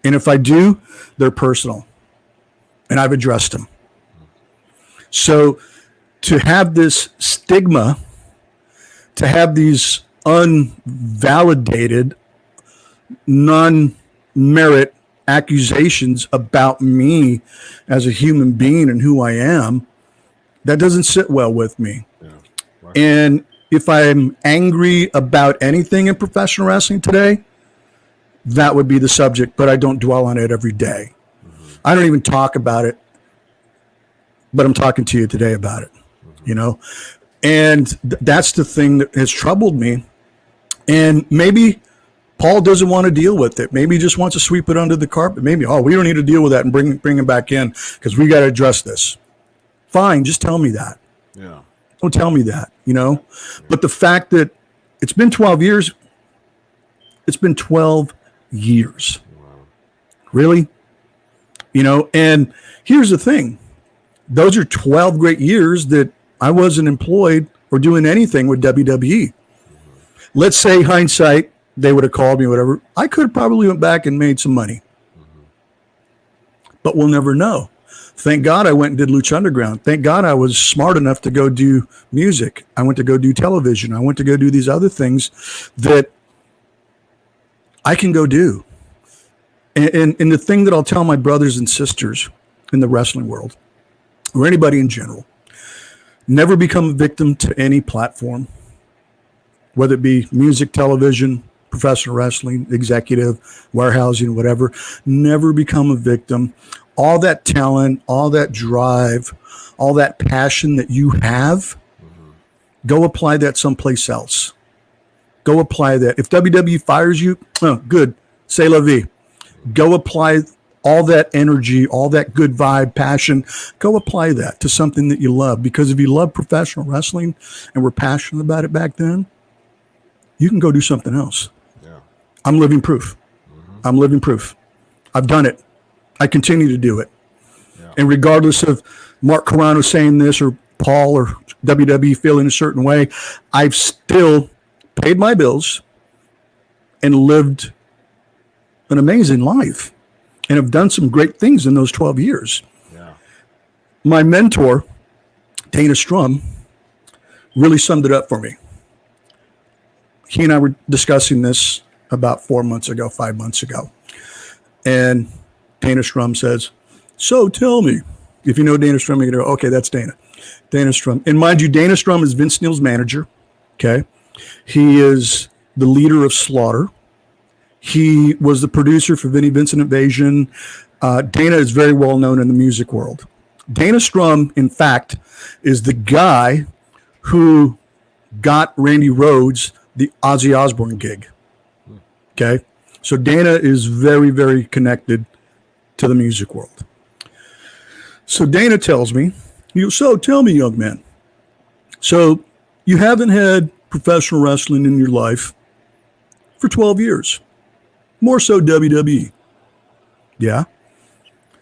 C: And if I do, they're personal. And I've addressed them. So to have this stigma, to have these unvalidated, non-merit accusations about me as a human being and who I am, that doesn't sit well with me.
B: Yeah. Right.
C: And if I'm angry about anything in professional wrestling today, that would be the subject, but I don't dwell on it every day. I don't even talk about it, but I'm talking to you today about it, you know? And that's the thing that has troubled me. And maybe Paul doesn't want to deal with it. Maybe he just wants to sweep it under the carpet. Maybe, we don't need to deal with that and bring him back in because we got to address this. Fine, just tell me that.
B: Yeah.
C: Don't tell me that, you know? Yeah. But the fact that it's been 12 years, it's been 12 years.
B: Wow.
C: Really? You know, and here's the thing. Those are 12 great years that I wasn't employed or doing anything with WWE. Let's say hindsight, they would have called me, whatever. I could have probably went back and made some money. But we'll never know. Thank God I went and did Lucha Underground. Thank God I was smart enough to go do music. I went to go do television. I went to go do these other things that I can go do. And the thing that I'll tell my brothers and sisters in the wrestling world, or anybody in general, never become a victim to any platform, whether it be music, television, professional wrestling, executive, warehousing, whatever. Never become a victim. All that talent, all that drive, all that passion that you have, go apply that someplace else. Go apply that. If WWE fires you, good. C'est la vie. Go apply all that energy, all that good vibe, passion. Go apply that to something that you love. Because if you love professional wrestling and were passionate about it back then, you can go do something else.
B: Yeah.
C: I'm living proof. I'm living proof. I've done it. I continue to do it. Yeah. And regardless of Mark Carano saying this or Paul or WWE feeling a certain way, I've still paid my bills and lived an amazing life and have done some great things in those 12 years.
B: Yeah.
C: My mentor, Dana Strum, really summed it up for me. He and I were discussing this about 5 months ago. And Dana Strum says, so tell me, if you know Dana Strum, you're going to go, okay, that's Dana. Dana Strum. And mind you, Dana Strum is Vince Neil's manager. Okay. He is the leader of Slaughter. He was the producer for Vinnie Vincent Invasion. Dana is very well known in the music world. Dana Strum, in fact, is the guy who got Randy Rhoads the Ozzy Osbourne gig. Okay. So Dana is very, very connected to the music world. So Dana tells me, so tell me, young man, so you haven't had professional wrestling in your life for 12 years, more so WWE. Yeah.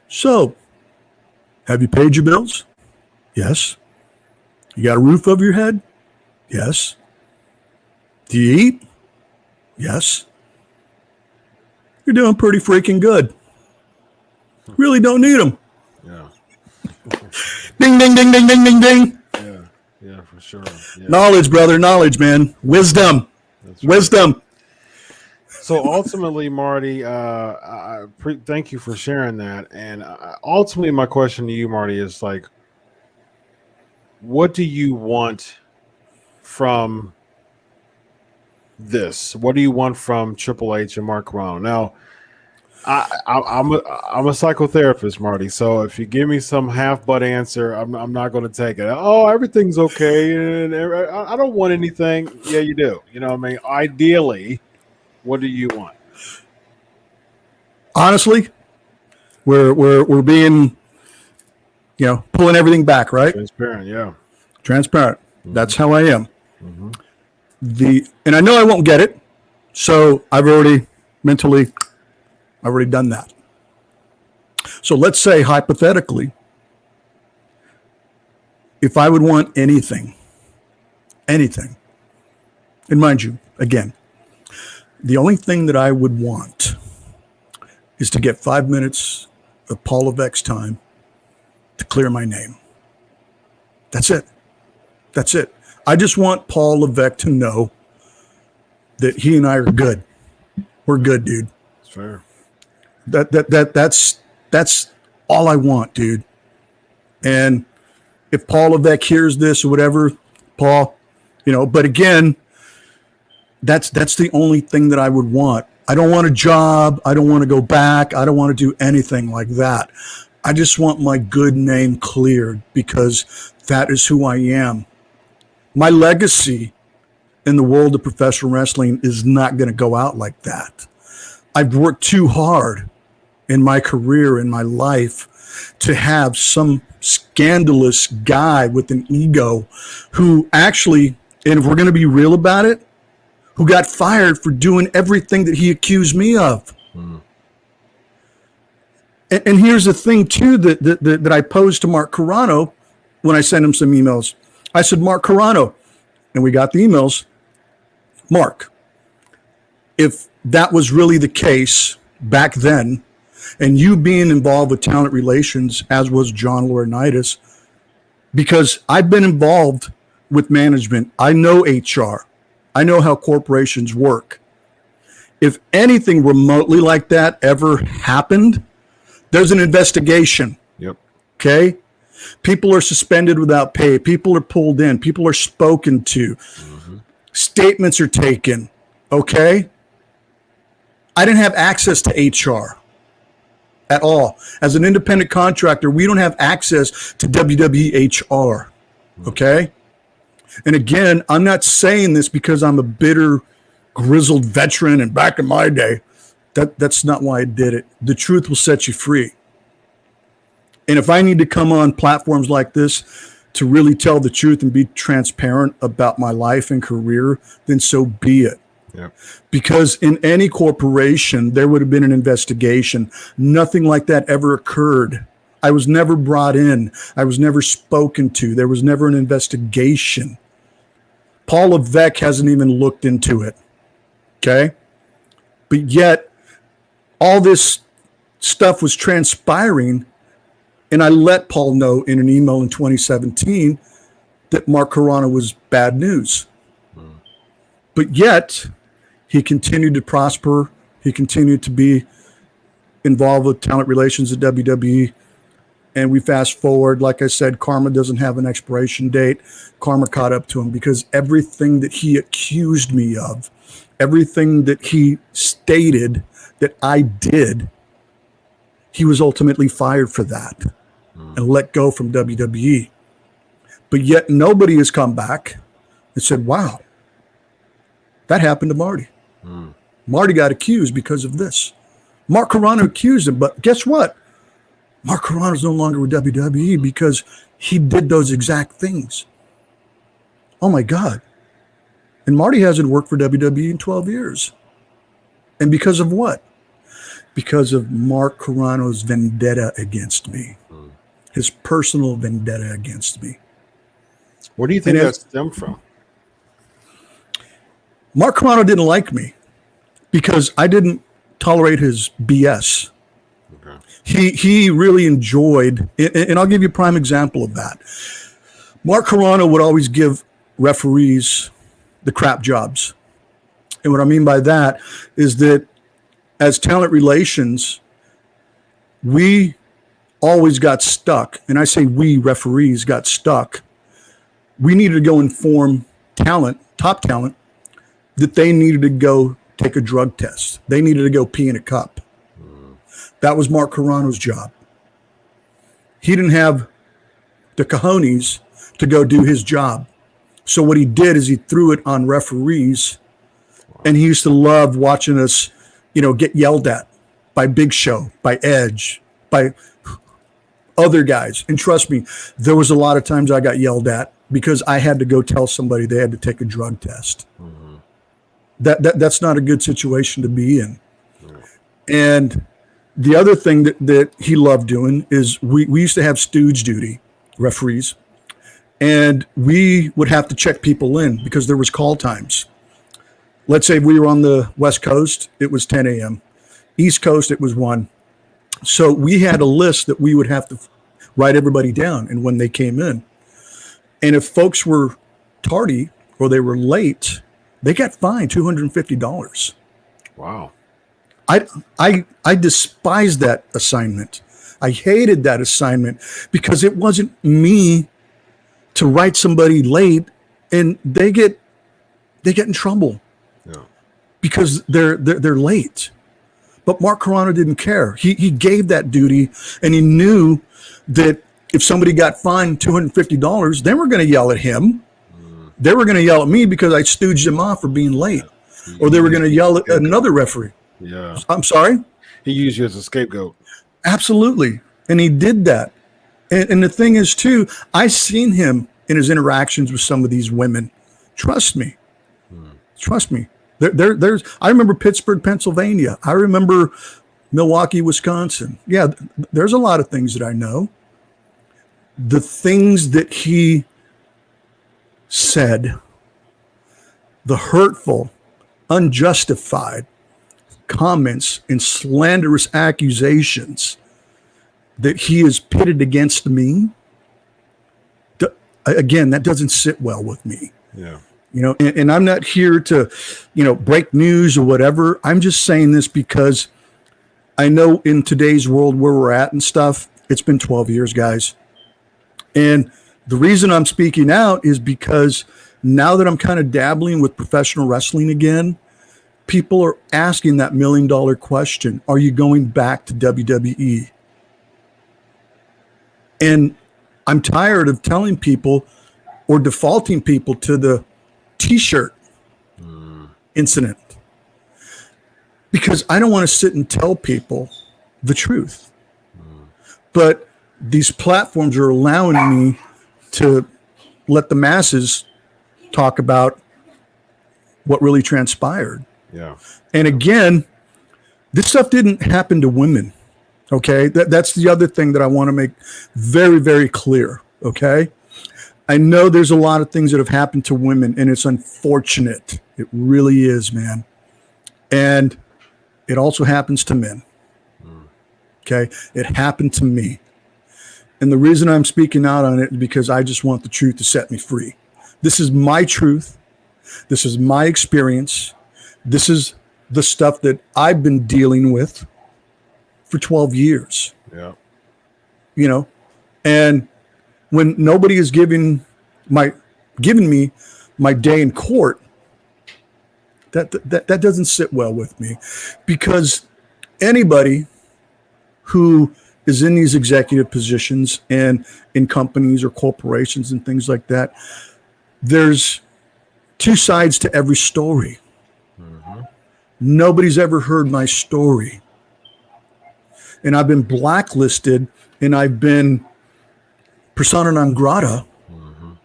C: So have you paid your bills? Yes. You got a roof over your head? Yes. Do you eat? Yes. You're doing pretty freaking good. Really don't need them.
B: Yeah.
C: Ding, ding, ding, ding, ding, ding, ding.
B: Yeah, for sure. Yeah.
C: Knowledge, brother, knowledge, man. Wisdom.
B: That's right.
C: Wisdom.
B: So ultimately, Marty, thank you for sharing that. And ultimately, my question to you, Marty, is like, what do you want from this? What do you want from Triple H and Mark Carrano? Now, I'm a psychotherapist, Marty. So if you give me some half-butt answer, I'm not going to take it. Oh, everything's okay, and I don't want anything. Yeah, you do. You know what I mean? Ideally, what do you want?
C: Honestly, we're being, pulling everything back, right?
B: Transparent, yeah.
C: Transparent.
B: Mm-hmm.
C: That's how I am.
B: Mm-hmm.
C: And I know I won't get it, so I've already done that. So let's say hypothetically, if I would want anything, and mind you, again, the only thing that I would want is to get 5 minutes of Paul Levesque's time to clear my name. That's it. That's it. I just want Paul Levesque to know that he and I are good. We're good, dude.
B: It's fair.
C: That's all I want, dude. And if Paul Levesque hears this or whatever, Paul, but again, that's the only thing that I would want. I don't want a job. I don't want to go back. I don't want to do anything like that. I just want my good name cleared because that is who I am. My legacy in the world of professional wrestling is not going to go out like that. I've worked too hard in my career, in my life, to have some scandalous guy with an ego who actually, and if we're going to be real about it, who got fired for doing everything that he accused me of. Mm. And here's the thing, too, that I posed to Mark Carrano when I sent him some emails. I said, Mark Carrano, and we got the emails. Mark, if that was really the case back then, and you being involved with talent relations, as was John Laurinaitis, because I've been involved with management. I know HR. I know how corporations work. If anything remotely like that ever happened, there's an investigation.
B: Yep.
C: Okay? People are suspended without pay. People are pulled in. People are spoken to. Mm-hmm. Statements are taken. Okay? I didn't have access to HR at all. As an independent contractor, we don't have access to WWE HR. Okay? And again, I'm not saying this because I'm a bitter, grizzled veteran and back in my day. That's not why I did it. The truth will set you free. And if I need to come on platforms like this to really tell the truth and be transparent about my life and career, then so be it.
B: Yep.
C: Because in any corporation, there would have been an investigation. Nothing like that ever occurred. I was never brought in. I was never spoken to. There was never an investigation. Paul Levesque hasn't even looked into it. Okay? But yet, all this stuff was transpiring, and I let Paul know in an email in 2017 that Mark Carrano was bad news. But yet, he continued to prosper. He continued to be involved with talent relations at WWE. And we fast forward, like I said, karma doesn't have an expiration date. Karma caught up to him because everything that he accused me of, everything that he stated that I did, he was ultimately fired for that and let go from WWE. But yet nobody has come back and said, wow, that happened to Marty. Marty got accused because of this. Mark Carrano accused him, but guess what? Mark Carrano's no longer with WWE because he did those exact things. Oh my God. And Marty hasn't worked for WWE in 12 years. And because of what? Because of Mark Carrano's vendetta against me. His personal vendetta against me.
B: Where do you think that stemmed from?
C: Mark Carrano didn't like me because I didn't tolerate his BS.
B: Okay.
C: He really enjoyed, and I'll give you a prime example of that. Mark Carrano would always give referees the crap jobs. And what I mean by that is that as talent relations, we always got stuck. And I say we referees got stuck. We needed to go inform talent, top talent, that they needed to go take a drug test. They needed to go pee in a cup. That was Mark Carrano's job. He didn't have the cojones to go do his job. So what he did is he threw it on referees, and he used to love watching us, get yelled at by Big Show, by Edge, by other guys. And trust me, there was a lot of times I got yelled at because I had to go tell somebody they had to take a drug test. That's not a good situation to be in. And the other thing that he loved doing is we used to have stooge duty, referees, and we would have to check people in because there was call times. Let's say we were on the West Coast, it was 10 a.m. East Coast, it was 1. So we had a list that we would have to write everybody down and when they came in. And if folks were tardy or they were late, they got fined $250.
B: Wow.
C: I despised that assignment. I hated that assignment because it wasn't me to write somebody late and they get in trouble because they're late. But Mark Carrano didn't care. He gave that duty, and he knew that if somebody got fined $250, they were going to yell at him. They were going to yell at me because I stooged them off for being late, or they were going to yell at another referee.
B: Yeah.
C: I'm sorry?
B: He used you as a scapegoat.
C: Absolutely. And he did that. And the thing is, too, I seen him in his interactions with some of these women. Trust me. Trust me. There's. I remember Pittsburgh, Pennsylvania. I remember Milwaukee, Wisconsin. Yeah, there's a lot of things that I know. The things that he said, the hurtful, unjustified comments and slanderous accusations that he has pitted against me, again, that doesn't sit well with me.
B: Yeah.
C: And I'm not here to, break news or whatever. I'm just saying this because I know in today's world where we're at and stuff, it's been 12 years, guys. And the reason I'm speaking out is because now that I'm kind of dabbling with professional wrestling again, people are asking that $1 million question. Are you going back to WWE? And I'm tired of telling people or defaulting people to the T-shirt incident because I don't want to sit and tell people the truth. But these platforms are allowing me to let the masses talk about what really transpired.
B: Yeah.
C: And again, this stuff didn't happen to women. Okay. That's the other thing that I want to make very, very clear. Okay. I know there's a lot of things that have happened to women, and it's unfortunate. It really is, man. And it also happens to men. Okay. It happened to me. And the reason I'm speaking out on it is because I just want the truth to set me free. This is my truth. This is my experience. This is the stuff that I've been dealing with for 12 years.
B: Yeah.
C: And when nobody is giving me my day in court, that doesn't sit well with me, because anybody who is in these executive positions and in companies or corporations and things like that, there's two sides to every story. Nobody's ever heard my story. And I've been blacklisted and I've been persona non grata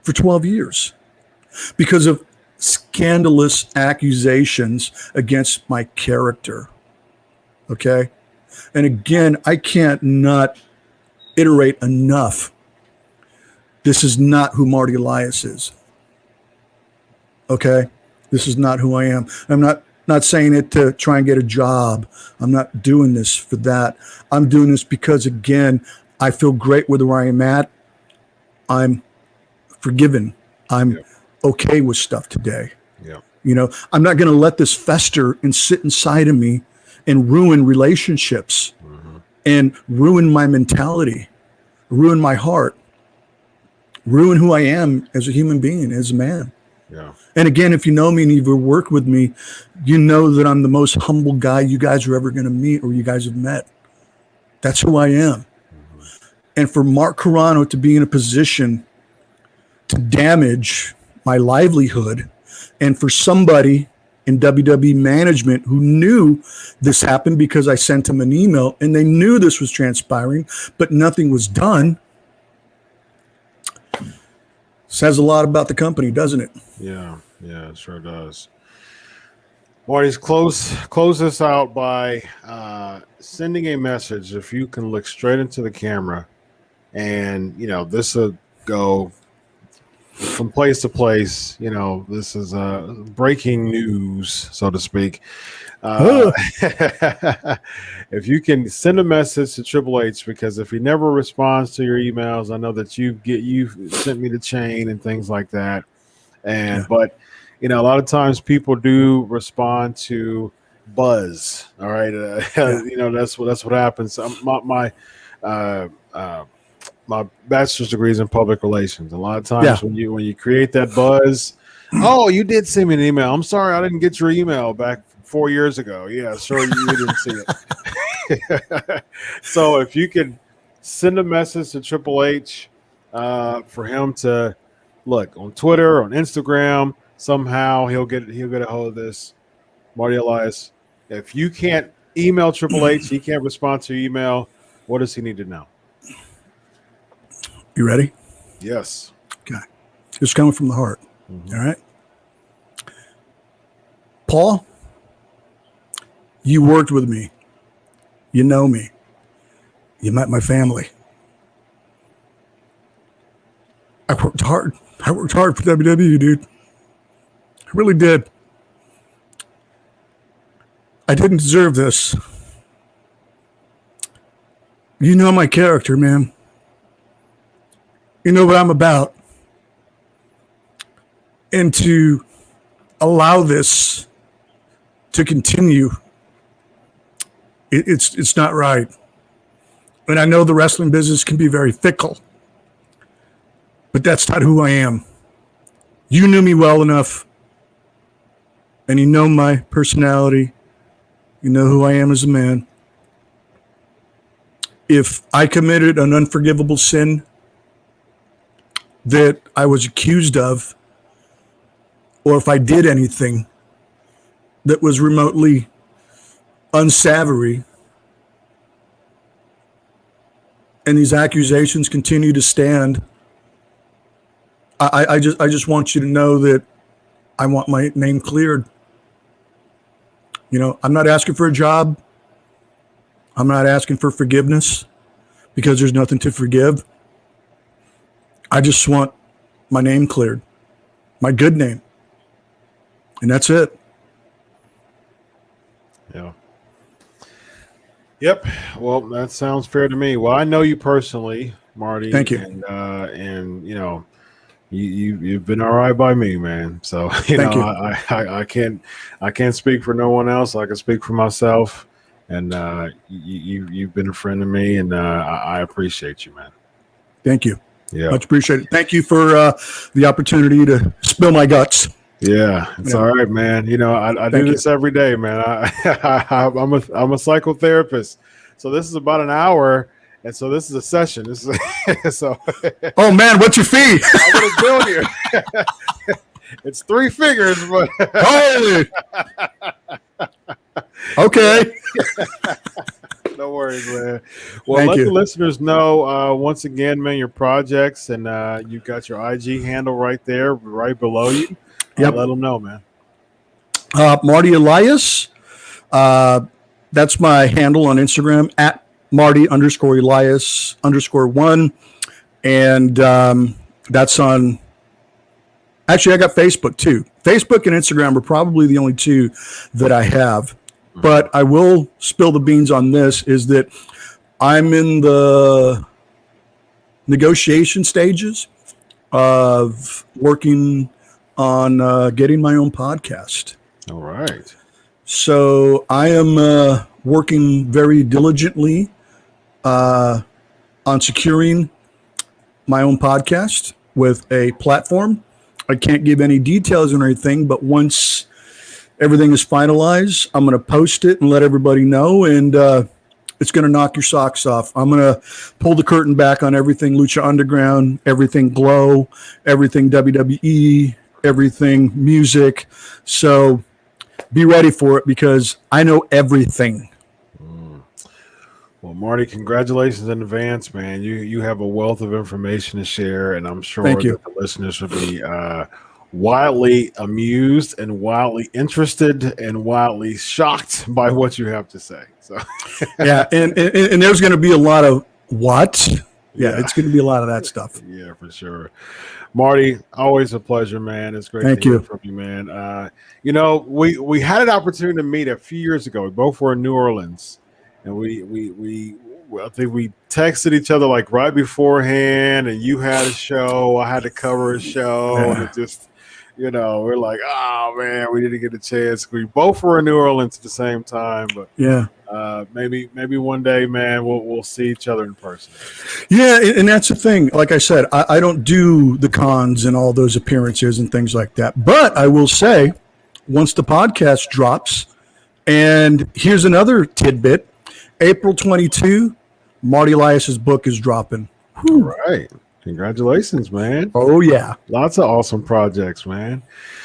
C: for 12 years because of scandalous accusations against my character. Okay? And again, I can't not iterate enough. This is not who Marty Elias is. Okay? This is not who I am. I'm not saying it to try and get a job. I'm not doing this for that. I'm doing this because, again, I feel great with where I am at. I'm forgiven. I'm okay with stuff today.
B: Yeah.
C: You know, I'm not going to let this fester and sit inside of me and ruin relationships and ruin my mentality, ruin my heart, ruin who I am as a human being, as a man.
B: Yeah.
C: And again, if you know me and you've worked with me, you know that I'm the most humble guy you guys are ever going to meet or you guys have met. That's who I am. And for Mark Carano to be in a position to damage my livelihood, and for somebody in WWE management who knew this happened because I sent them an email and they knew this was transpiring, but nothing was done, says a lot about the company, doesn't it?
B: Yeah, it sure does. Marty's close this out by sending a message. If you can look straight into the camera, and this will go from place to place. This is breaking news, so to speak. If you can send a message to Triple H, because if he never responds to your emails, I know that you sent me the chain and things like that. But a lot of times people do respond to buzz. All right, that's what happens. My bachelor's degree is in public relations. A lot of times when you create that buzz, oh, you did send me an email. I'm sorry, I didn't get your email back 4 years ago. Yeah, sure, you didn't see it. So if you could send a message to Triple H for him to look on Twitter, on Instagram, somehow he'll get a hold of this. Marty Elias, if you can't email Triple H, he can't respond to your email, what does he need to know?
C: You ready?
B: Yes.
C: Okay. It's coming from the heart. All right. Paul, you worked with me. You know me. You met my family. I worked hard. I worked hard for WWE, dude. I really did. I didn't deserve this. You know my character, man. You know what I'm about. And to allow this to continue, it's not right. And I know the wrestling business can be very fickle, but that's not who I am. You knew me well enough, and you know my personality. You know who I am as a man. If I committed an unforgivable sin that I was accused of, or if I did anything that was remotely unsavory, and these accusations continue to stand, I just want you to know that I want my name cleared. I'm not asking for a job. I'm not asking for forgiveness, because there's nothing to forgive. I just want my name cleared, my good name. And that's it.
B: Yeah. Yep. Well, that sounds fair to me. Well, I know you personally, Marty.
C: Thank you.
B: And you've been all right by me, man. So
C: Thank you.
B: I can't speak for no one else. I can speak for myself. And you've been a friend to me, and I appreciate you, man.
C: Thank you.
B: Yeah.
C: Much appreciated. Thank you for the opportunity to spill my guts.
B: Yeah, it's all right, man. You know, I do this every day, man. I'm a psychotherapist, so this is about an hour, and so this is a session. This is so.
C: Oh man, what's your fee?
B: I'm gonna bill you. It's 3 figures, but
C: Holy. Okay.
B: No worries, man. Well,
C: Thank
B: let
C: you.
B: the listeners know once again, man, your projects, and you got your IG handle right there, right below you.
C: Yep.
B: Let them know, man.
C: Marty Elias. That's my handle on Instagram at Marty_Elias_1. And that's on. Actually, I got Facebook too. Facebook and Instagram are probably the only 2 that I have. But I will spill the beans on this, is that I'm in the negotiation stages of working on getting my own podcast.
B: All right.
C: So I am working very diligently on securing my own podcast with a platform. I can't give any details or anything, but once everything is finalized, I'm going to post it and let everybody know, and it's going to knock your socks off. I'm going to pull the curtain back on everything Lucha Underground, everything Glow, everything WWE, everything music. So be ready for it, because I know everything.
B: Well, Marty, congratulations in advance, man. You have a wealth of information to share, and I'm sure
C: Thank you.
B: that the listeners will be wildly amused and wildly interested and wildly shocked by what you have to say. So,
C: yeah, and there's going to be a lot of what? Yeah, it's going to be a lot of that stuff.
B: Yeah, for sure. Marty, always a pleasure, man. It's great to hear from you, man. You know, we had an opportunity to meet a few years ago. We both were in New Orleans, and I think we texted each other like right beforehand, and you had a show, I had to cover a show, and it just, you know, we're like, oh man, we didn't get a chance. We both were in New Orleans at the same time, but
C: yeah,
B: maybe one day, man, we'll see each other in person.
C: Yeah, and that's the thing. Like I said, I don't do the cons and all those appearances and things like that. But I will say, once the podcast drops, and here's another tidbit: April 22, Marty Elias's book is dropping.
B: All right. Congratulations, man.
C: Oh, yeah.
B: Lots of awesome projects, man.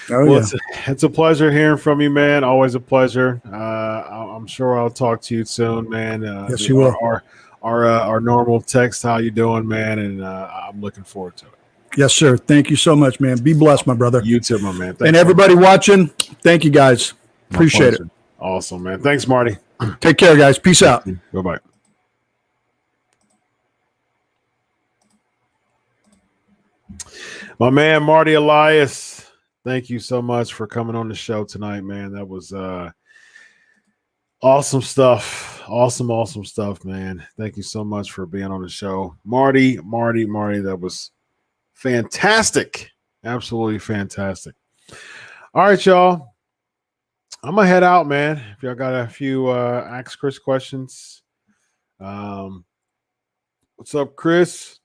C: Oh,
B: well,
C: yeah.
B: It's a pleasure hearing from you, man. Always a pleasure. I'm sure I'll talk to you soon, man.
C: Yes, you will.
B: Our normal text, how you doing, man? And I'm looking forward to it.
C: Yes, sir. Thank you so much, man. Be blessed, my brother.
B: You too, my man. Thanks,
C: and everybody watching, thank you, guys. Appreciate it.
B: Awesome, man. Thanks, Marty.
C: Take care, guys. Peace out.
B: Bye-bye. My man, Marty Elias, thank you so much for coming on the show tonight, man. That was awesome stuff. Awesome stuff, man. Thank you so much for being on the show. Marty, that was fantastic. Absolutely fantastic. All right, y'all. I'm going to head out, man. If y'all got a few Ask Chris questions. What's up, Chris?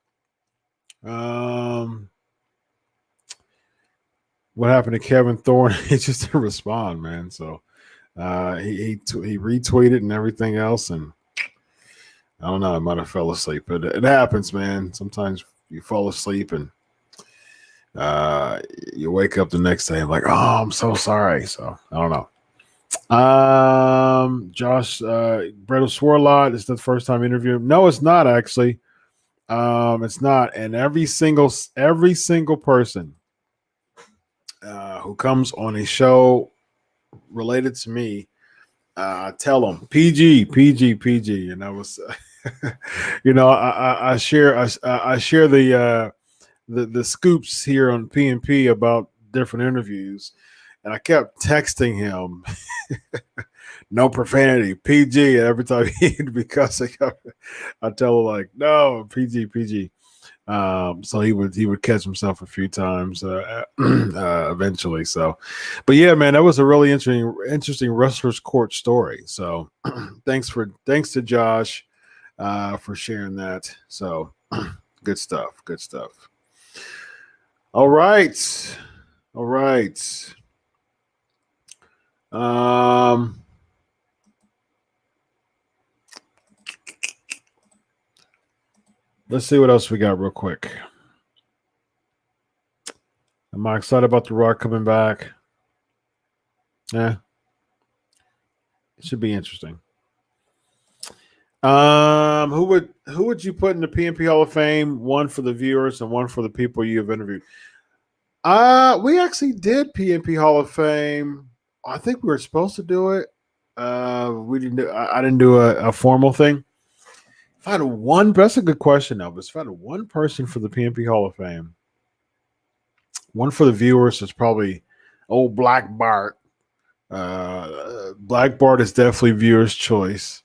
B: What happened to Kevin Thorne? He just didn't respond, man. So he retweeted and everything else, and I don't know. I might have fell asleep, but it happens, man. Sometimes you fall asleep and you wake up the next day and like, oh, I'm so sorry. So I don't know. Josh, Brett Swarlot, is the first time interview. No, it's not actually. It's not, and every single person who comes on a show related to me, tell them PG, and I was, you know, I share the scoops here on P&P about different interviews, and I kept texting him, no profanity, PG, and every time he'd be cussing, I tell him like, no, PG. So he would catch himself a few times eventually. So, but yeah, man, that was a really interesting wrestler's court story. So thanks to Josh for sharing that. So Good stuff. Good stuff. All right. All right. Let's see what else we got real quick. Am I excited about The Rock coming back? Yeah. It should be interesting. Who would you put in the PNP Hall of Fame? One for the viewers and one for the people you have interviewed. We actually did PNP Hall of Fame. I think we were supposed to do it. We didn't do. I didn't do a formal thing. If I had one, that's a good question, Elvis. If I had one person for the PNP Hall of Fame, one for the viewers is probably old Black Bart. Black Bart is definitely viewer's choice.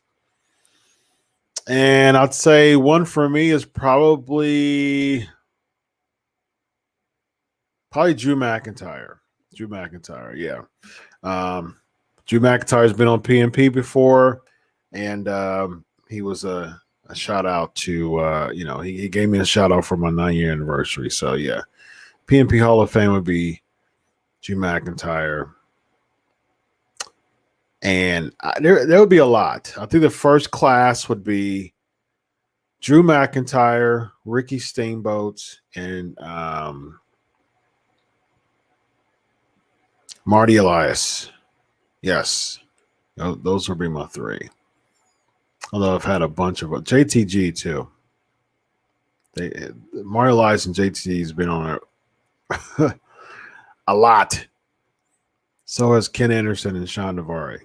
B: And I'd say one for me is probably Drew McIntyre. Drew McIntyre, yeah. Drew McIntyre's been on PNP before, and he was a shout out to he gave me a shout out for my 9-year anniversary. So yeah, PNP Hall of Fame would be Drew McIntyre. And there would be a lot. I think the first class would be Drew McIntyre, Ricky Steamboat, and Marty Elias. Yes, those would be my three. Although I've had a bunch of JTG too. Marty Elias and JTG has been on a lot. So has Ken Anderson and Sean Navarre.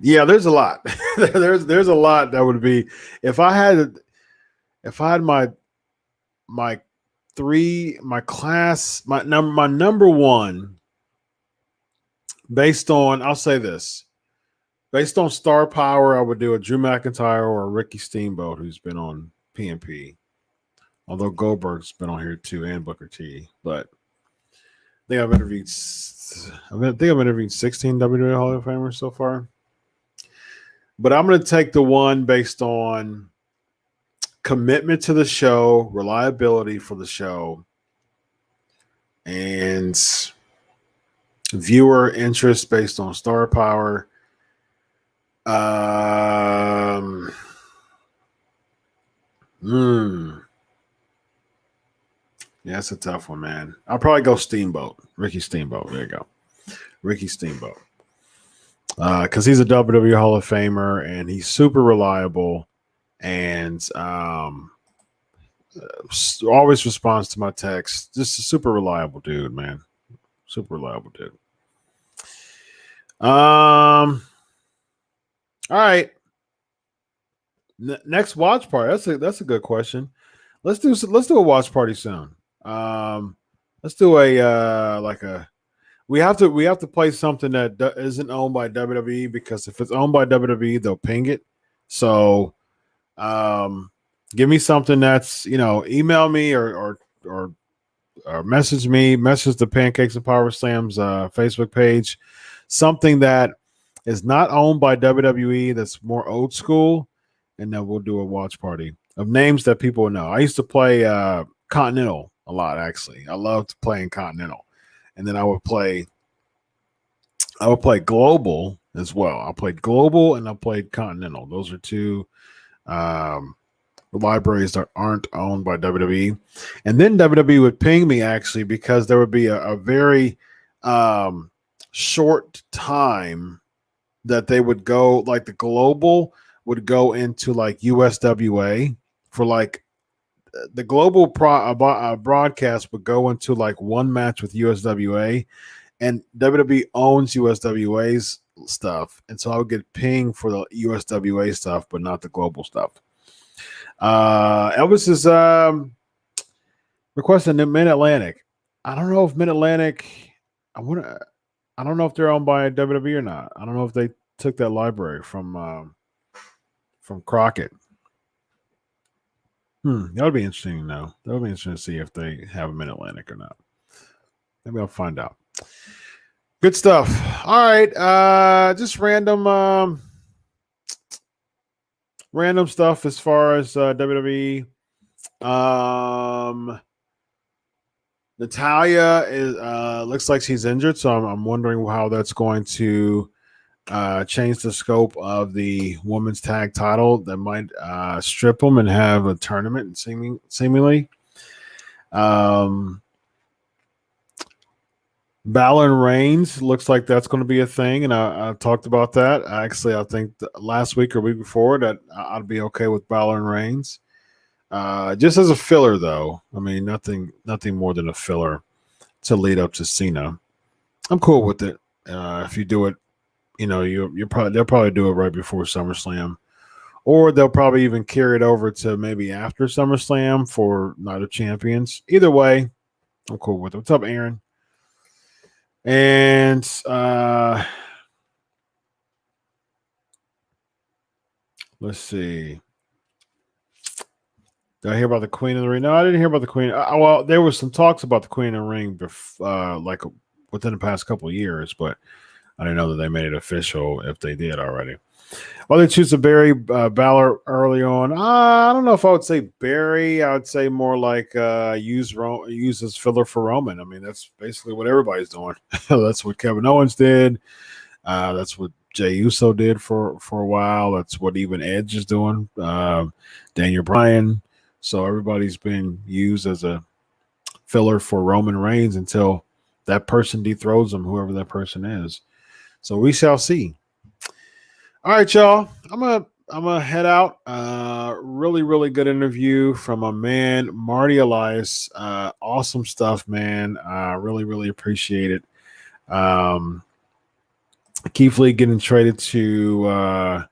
B: Yeah, there's a lot. there's a lot that would be if I had my number one based on, I'll say this, based on star power, I would do a Drew McIntyre or a Ricky Steamboat, who's been on PNP. Although Goldberg's been on here too, and Booker T. But I think I've interviewed 16 WWE Hall of Famers so far. But I'm going to take the one based on commitment to the show, reliability for the show, and viewer interest based on star power. Yeah, it's a tough one, man. I'll probably go Steamboat. Ricky Steamboat. There you go. Ricky Steamboat. Because he's a WWE Hall of Famer and he's super reliable and always responds to my texts. Just a super reliable dude, man. Super reliable dude. All right. Next watch party. That's a good question. Let's do a watch party soon. Let's do we have to play something that isn't owned by WWE, because if it's owned by WWE, they'll ping it. So, give me something that's, email me or message the Pancakes and Power Slams Facebook page, something that is not owned by WWE, that's more old school, and then we'll do a watch party of names that people know. I used to play Continental a lot, actually. I loved playing Continental. And then I would play Global as well. I played Global and I played Continental. Those are two libraries that aren't owned by WWE. And then WWE would ping me, actually, because there would be a very short time that they would go, like the Global would go into like USWA for like the Global broadcast would go into like one match with USWA, and WWE owns USWA's stuff. And so I would get pinged for the USWA stuff, but not the Global stuff. Elvis is requesting Mid-Atlantic. I don't know if Mid-Atlantic, I don't know if they're owned by WWE or not. I don't know if they took that library from Crockett. That would be interesting, though. That would be interesting to see if they have a Mid-Atlantic or not. Maybe I'll find out. Good stuff. All right. Just random random stuff as far as WWE. Natalia is looks like she's injured, so I'm wondering how that's going to change the scope of the women's tag title. That might strip them and have a tournament seemingly. Balor and Reigns looks like that's going to be a thing, and I talked about that. Actually, I think last week or week before that I'd be okay with Balor and Reigns. Just as a filler, though. I mean, nothing more than a filler to lead up to Cena. I'm cool with it. If you do it, they'll probably do it right before SummerSlam, or they'll probably even carry it over to maybe after SummerSlam for Night of Champions. Either way, I'm cool with it. What's up, Aaron? And let's see. Did I hear about the Queen of the Ring? No, I didn't hear about the Queen. Well, there was some talks about the Queen of the Ring like within the past couple of years, but I didn't know that they made it official if they did already. Well, they choose to bury Balor early on. I don't know if I would say bury. I would say more like use as filler for Roman. I mean, that's basically what everybody's doing. That's what Kevin Owens did. That's what Jey Uso did for a while. That's what even Edge is doing. Daniel Bryan. So everybody's been used as a filler for Roman Reigns until that person dethrones him, whoever that person is. So we shall see. All right, y'all. I'm gonna head out. Really, really good interview from my man Marty Elias. Awesome stuff, man. Really, really appreciate it. Keith Lee getting traded to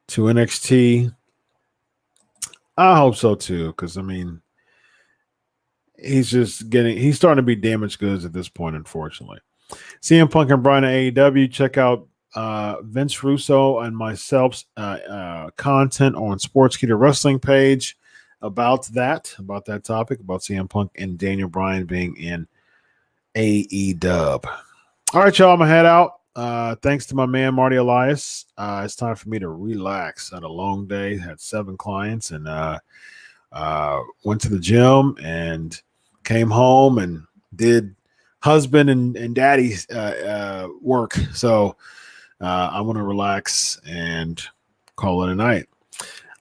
B: NXT. I hope so too, because I mean, he's starting to be damaged goods at this point, unfortunately. CM Punk and Bryan at AEW. Check out Vince Russo and myself's content on Sportskeeda Wrestling page about that topic, about CM Punk and Daniel Bryan being in AEW. All right, y'all, I'm gonna head out. Thanks to my man Marty Elias. It's time for me to relax. Had a long day, had 7 clients, and went to the gym and came home and did husband and daddy's work. So I'm going to relax and call it a night.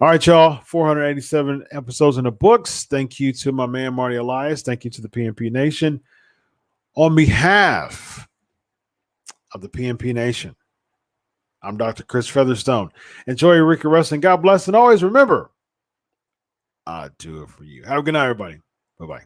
B: All right, y'all. 487 episodes in the books. Thank you to my man, Marty Elias. Thank you to the PNP Nation. On behalf of the PNP Nation, I'm Dr. Chris Featherstone. Enjoy your week of wrestling. God bless. And always remember, I do it for you. Have a good night, everybody. Bye-bye.